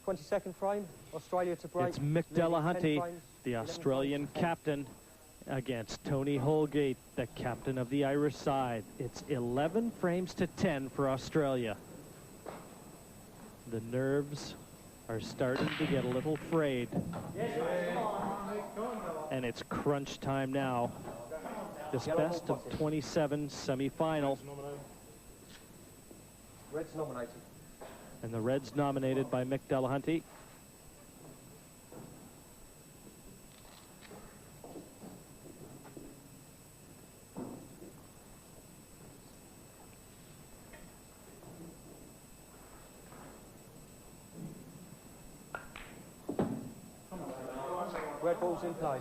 22nd frame, Australia to break. It's Mick Delahunty, the Australian captain, against Tony Holgate, the captain of the Irish side. It's 11 frames to 10 for Australia. The nerves are starting to get a little frayed. And it's crunch time now. This best of 27 semifinal. Red's nominated. And the Reds nominated by Mick Delahunty. Red ball's in play.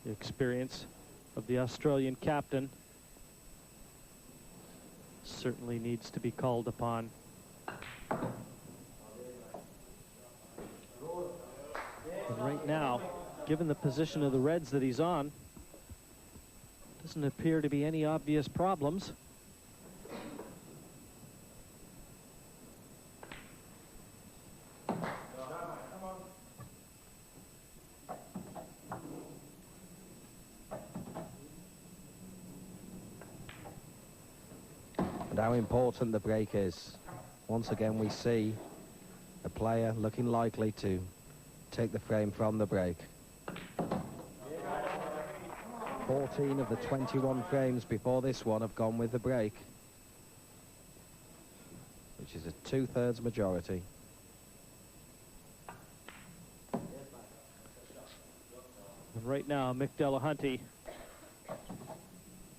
The experience of the Australian captain certainly needs to be called upon. And right now, given the position of the Reds that he's on, doesn't appear to be any obvious problems. And how important the break is. Once again, we see a player looking likely to take the frame from the break. 14 of the 21 frames before this one have gone with the break, which is a 2/3 majority. And right now, Mick Delahunty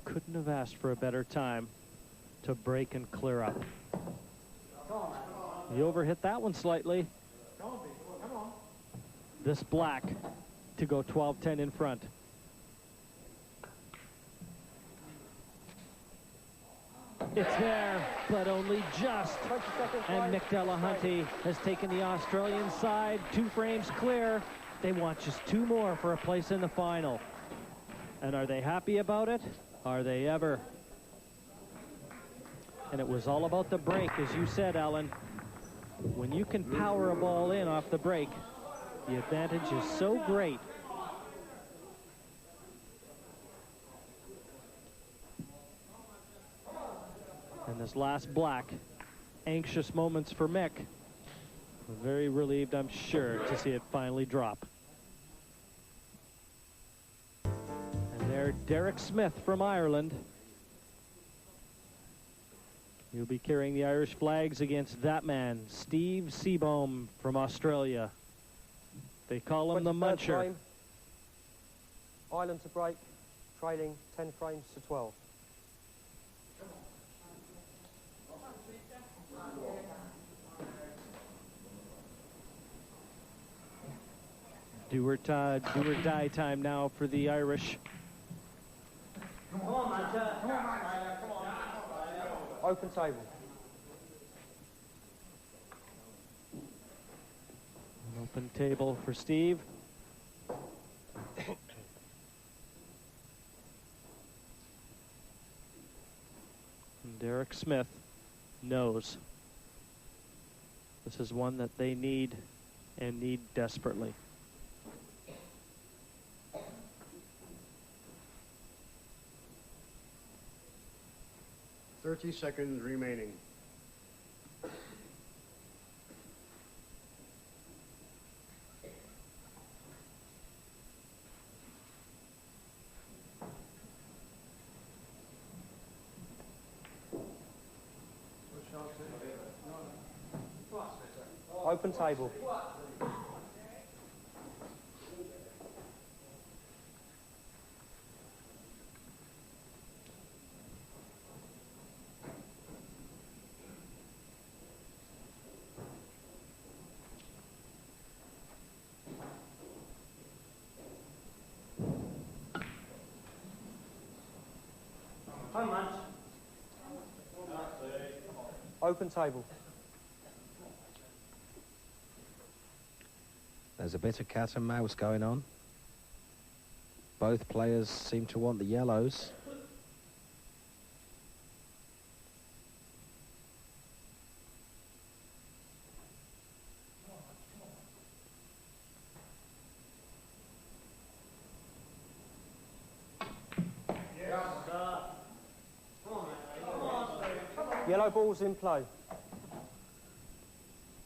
couldn't have asked for a better time to break and clear up. He overhit that one slightly. This black to go 12-10 in front. It's there, but only just. And Mick Delahunty has taken the Australian side 2 frames clear. They want just 2 more for a place in the final. And are they happy about it? Are they ever? And it was all about the break, as you said, Alan. When you can power a ball in off the break, the advantage is so great. And this last black, anxious moments for Mick. Very relieved, I'm sure, to see it finally drop. And there, Derek Smith from Ireland. He'll be carrying the Irish flags against that man, Steve Seabohm from Australia. They call him the Muncher. Frame. Ireland to break, trailing 10 frames to 12. Do or die time now for the Irish. Open table. An open table for Steve. And Derek Smith knows this is one that they need and need desperately. 30 seconds remaining. Open table. Open table. There's a bit of cat and mouse going on. Both players seem to want the yellows. Yellow ball's in play.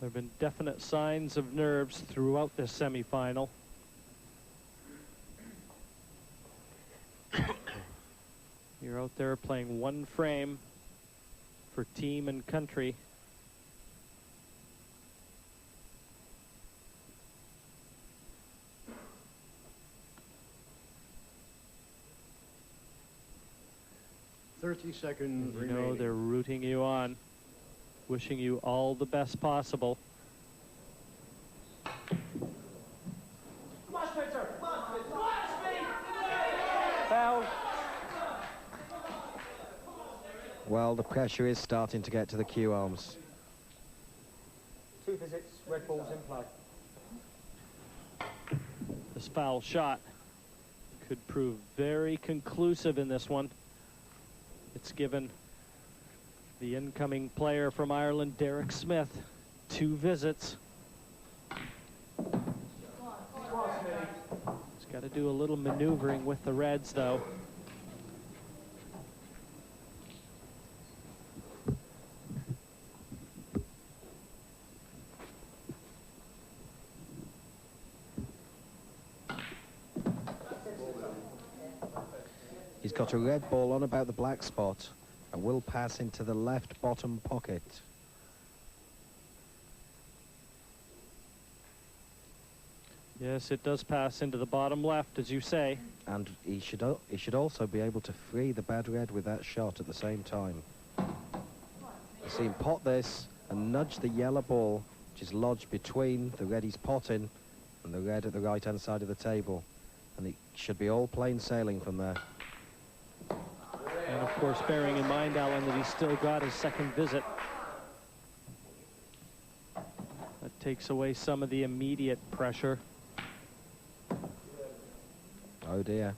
There have been definite signs of nerves throughout this semi-final. You're out there playing one frame for team and country. Thirty seconds You remaining. know they're rooting you on, wishing you all the best possible. Foul. Well, the pressure is starting to get to the cue arms. 2 visits, red ball's in play. This foul shot could prove very conclusive in this one. It's given the incoming player from Ireland, Derek Smith, 2 visits. He's got to do a little maneuvering with the Reds, though. He's got a red ball on about the black spot and will pass into the left bottom pocket. Yes, it does pass into the bottom left, as you say. And he should also be able to free the bad red with that shot at the same time. You see him pot this and nudge the yellow ball, which is lodged between the red he's potting and the red at the right-hand side of the table. And it should be all plain sailing from there. And of course, bearing in mind, Alan, that he's still got his second visit. That takes away some of the immediate pressure. Oh dear.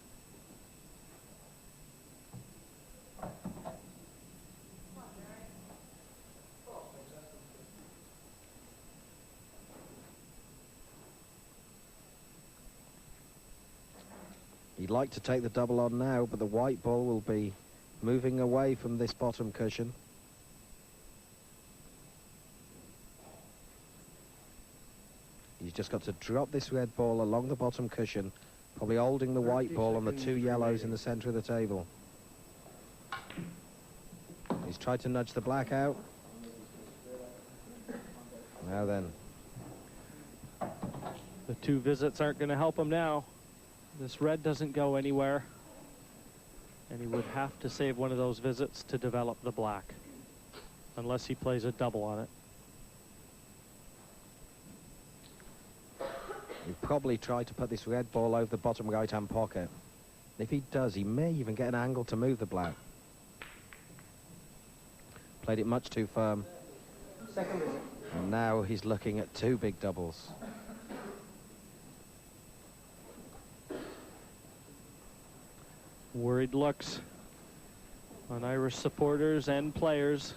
He'd like to take the double on now, but the white ball will be moving away from this bottom cushion. He's just got to drop this red ball along the bottom cushion, probably holding the white ball on the 2 yellows in the centre of the table. He's tried to nudge the black out. Now then. The 2 visits aren't going to help him now. This red doesn't go anywhere. And he would have to save one of those visits to develop the black, unless he plays a double on it. He'll probably try to put this red ball over the bottom right-hand pocket. If he does, he may even get an angle to move the black. Played it much too firm. Second visit. And now he's looking at two big doubles. Worried looks on Irish supporters and players.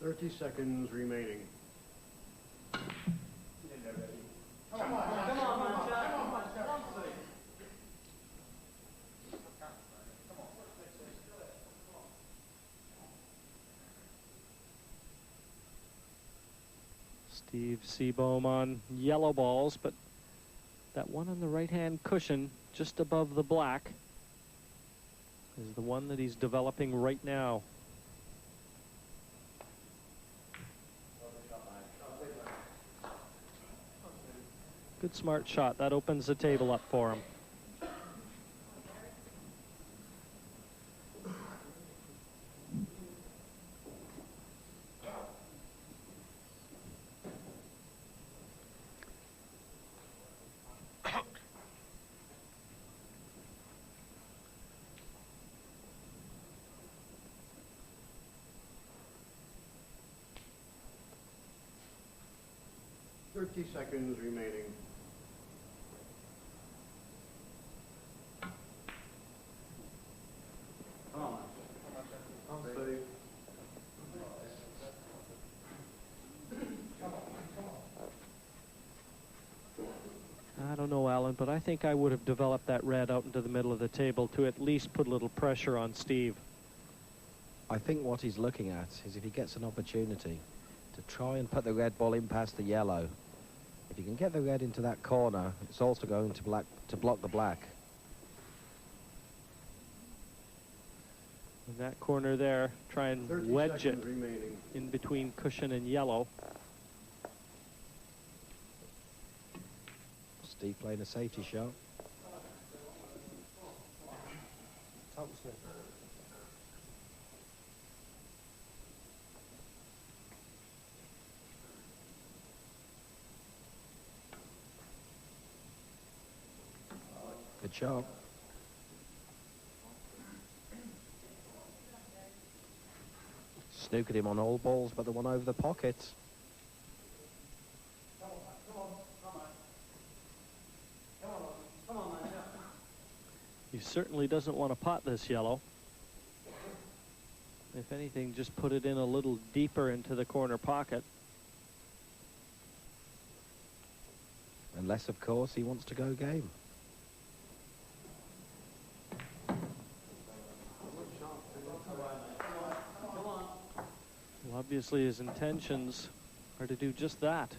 Thirty seconds remaining. Steve Seabohm on yellow balls, but that one on the right-hand cushion just above the black is the one that he's developing right now. Good smart shot. That opens the table up for him. Thirty seconds remaining. I don't know, Alan, but I think I would have developed that red out into the middle of the table to at least put a little pressure on Steve. I think what he's looking at is if he gets an opportunity to try and put the red ball in past the yellow. If you can get the red into that corner, it's also going to block the black. In that corner there, try and 30 wedge it seconds remaining. in between cushion and yellow. Steve playing a safety shot. Thompson. Good shot. Snookered him on all balls but the one over the pocket. He certainly doesn't want to pot this yellow. If anything, just put it in a little deeper into the corner pocket. Unless, of course, he wants to go game. Well, obviously his intentions are to do just that.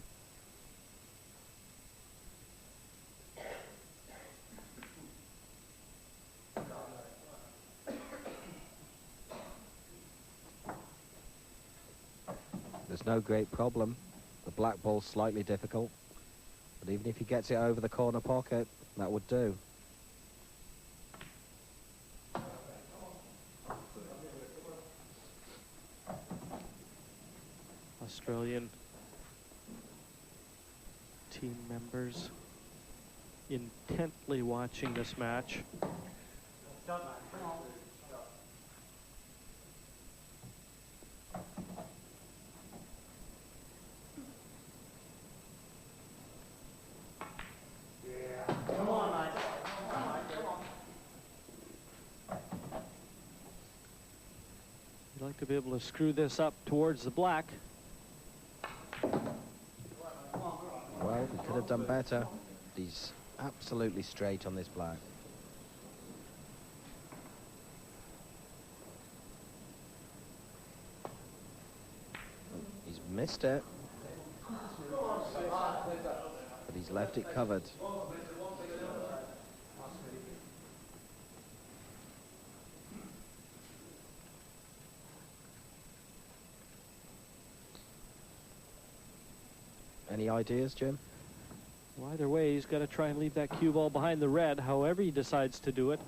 There's no great problem. The black ball's slightly difficult. But even if he gets it over the corner pocket, that would do. Australian team members intently watching this match. You'd like to be able to screw this up towards the black. Well, he could have done better. He's absolutely straight on this black. He's missed it. But he's left it covered. Any ideas, Jim? Well, either way, he's got to try and leave that cue ball behind the red, however he decides to do it.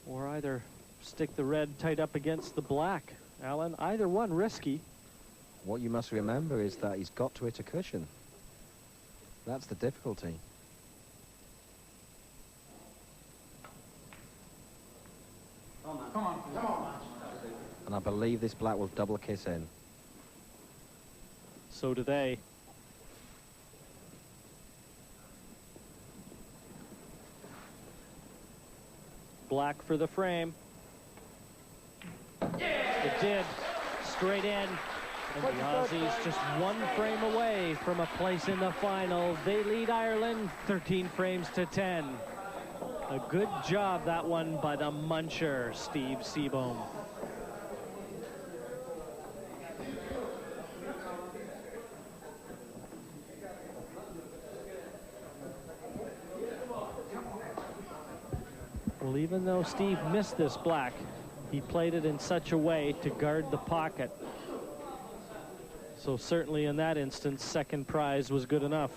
Or either stick the red tight up against the black. Alan, either one risky. What you must remember is that he's got to hit a cushion. That's the difficulty. Come on. And I believe this black will double kiss in. So do they. Black for the frame. It did. Straight in. And the Aussies just one frame away from a place in the final. They lead Ireland 13 frames to 10. A good job, that one, by the muncher, Steve Seabohm. Well, even though Steve missed this black, he played it in such a way to guard the pocket. So certainly in that instance, second prize was good enough.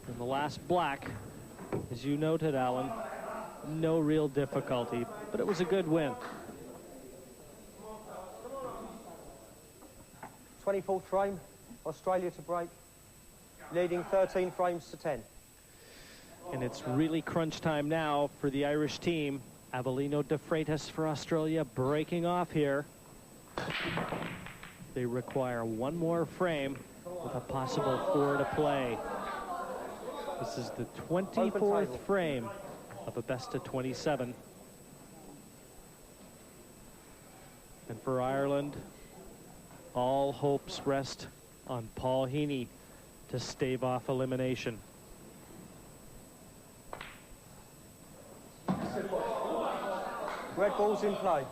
And the last black, as you noted, Alan, no real difficulty, but it was a good win. 24th frame, Australia to break, leading 13 frames to 10. And it's really crunch time now for the Irish team. Avellino de Freitas for Australia breaking off here. They require one more frame with a possible 4 to play. This is the 24th frame of a best of 27. And for Ireland, all hopes rest on Paul Heaney to stave off elimination. Red ball's in play.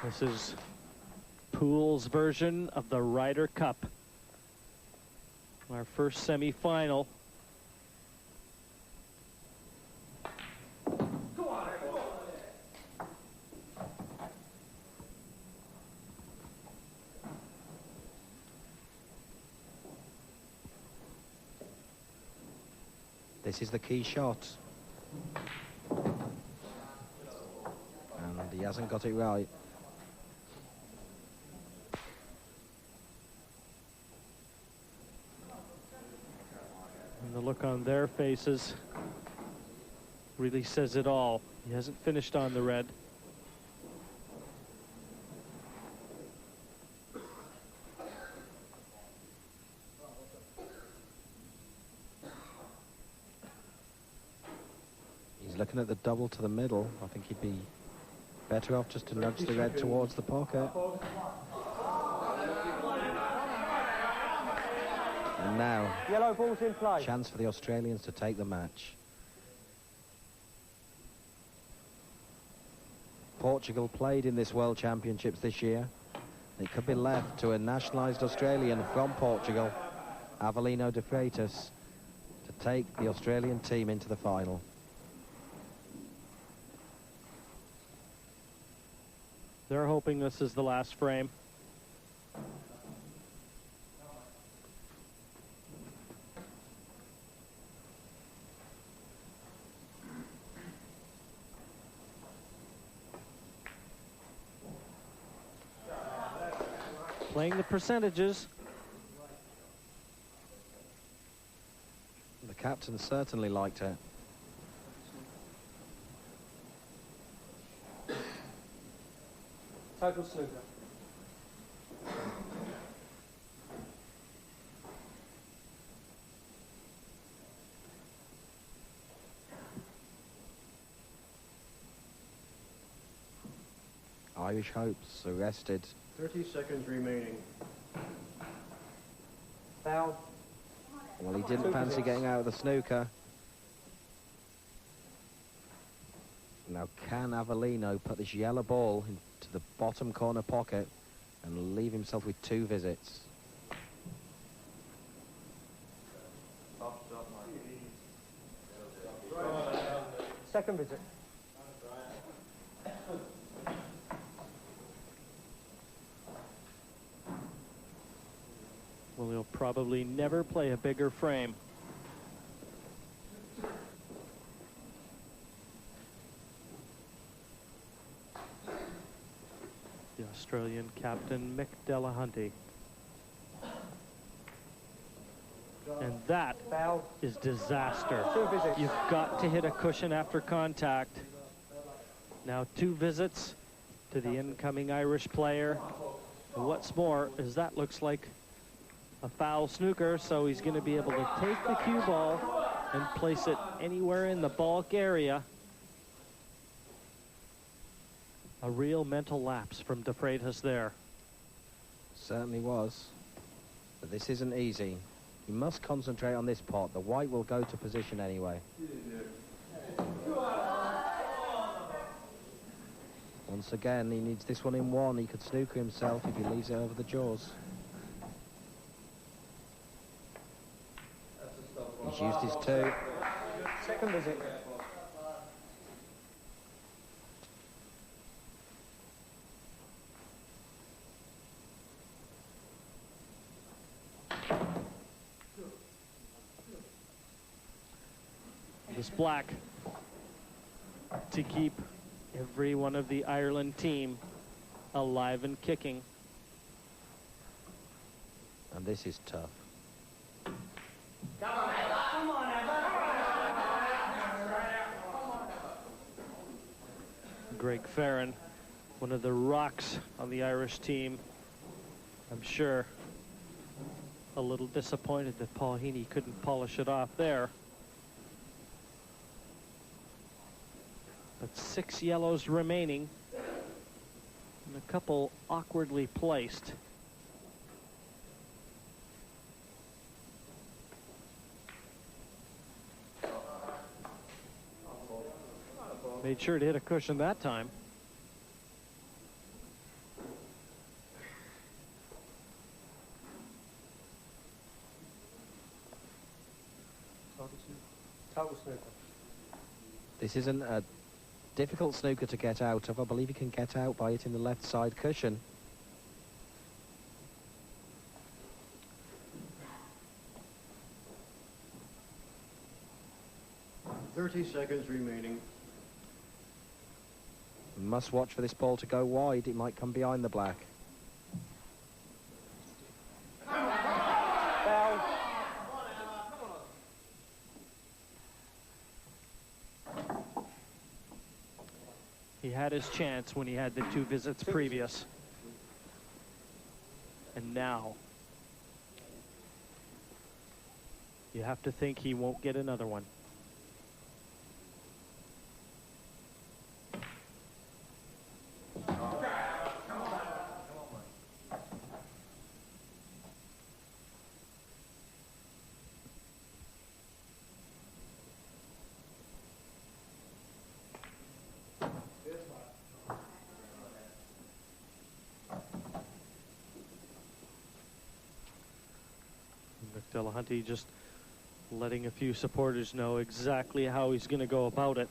This is Poole's version of the Ryder Cup. Our first semi-final. This is the key shot. And he hasn't got it right. And the look on their faces really says it all. He hasn't finished on the red. He's looking at the double to the middle. I think he'd be better off just to nudge the red towards the pocket. And now, Yellow ball's in play. chance for the Australians to take the match. Portugal played in this World Championships this year. It could be left to a nationalised Australian from Portugal, Avellino de Freitas, to take the Australian team into the final. They're hoping this is the last frame. Playing the percentages. The captain certainly liked it. Total snooker. Irish hopes arrested. 30 seconds remaining. Foul. Well, he didn't fancy getting out of the snooker. Now, can Avellino put this yellow ball into the bottom corner pocket and leave himself with 2 visits? Second visit. Well, he'll probably never play a bigger frame. The Australian captain, Mick Delahunty. And that Foul. is disaster. 2 visits. You've got to hit a cushion after contact. Now 2 visits to the incoming Irish player. And what's more is that looks like a foul snooker, so he's going to be able to take the cue ball and place it anywhere in the balk area. A real mental lapse from De Freitas there. Certainly was. But this isn't easy. He must concentrate on this pot. The white will go to position anyway. Once again, he needs this one in 1. He could snooker himself if he leaves it over the jaws. He's used his 2. Second visit. This black to keep every one of the Ireland team alive and kicking. And this is tough. Greg Farron, one of the rocks on the Irish team. I'm sure a little disappointed that Paul Heaney couldn't polish it off there. But 6 yellows remaining, and a couple awkwardly placed. Made sure to hit a cushion that time. Total snooker. This isn't a difficult snooker to get out of. I believe he can get out by hitting the left side cushion. $30 remaining. Must watch for this ball to go wide. It might come behind the black. Foul. He had his chance when he had the 2 visits previous. And now you have to think he won't get another one. Delahunty just letting a few supporters know exactly how he's going to go about it.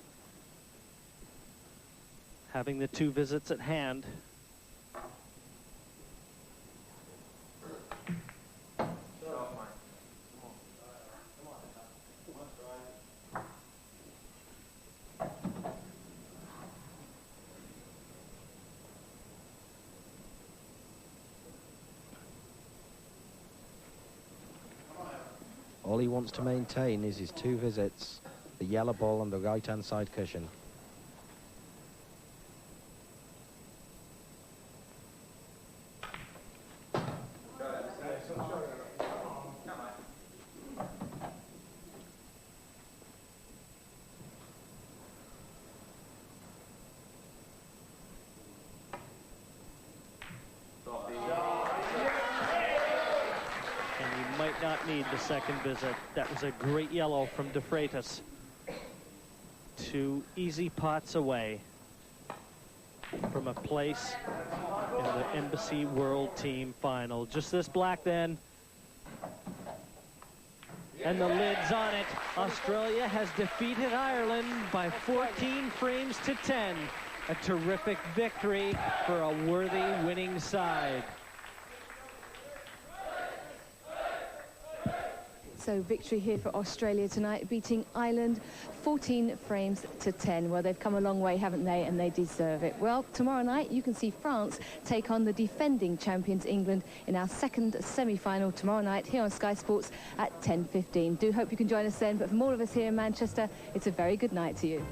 Having the 2 visits at hand. All he wants to maintain is his 2 visits, the yellow ball on the right-hand side cushion. not need the second visit. That was a great yellow from De Freitas. 2 easy pots away from a place in the Embassy World Team Final. Just this black then. And the lid's on it. Australia has defeated Ireland by 14 frames to 10. A terrific victory for a worthy winning side. So victory here for Australia tonight, beating Ireland 14 frames to 10. Well, they've come a long way, haven't they? And they deserve it. Well, tomorrow night you can see France take on the defending champions England in our second semi-final tomorrow night here on Sky Sports at 10:15. Do hope you can join us then. But from all of us here in Manchester, it's a very good night to you.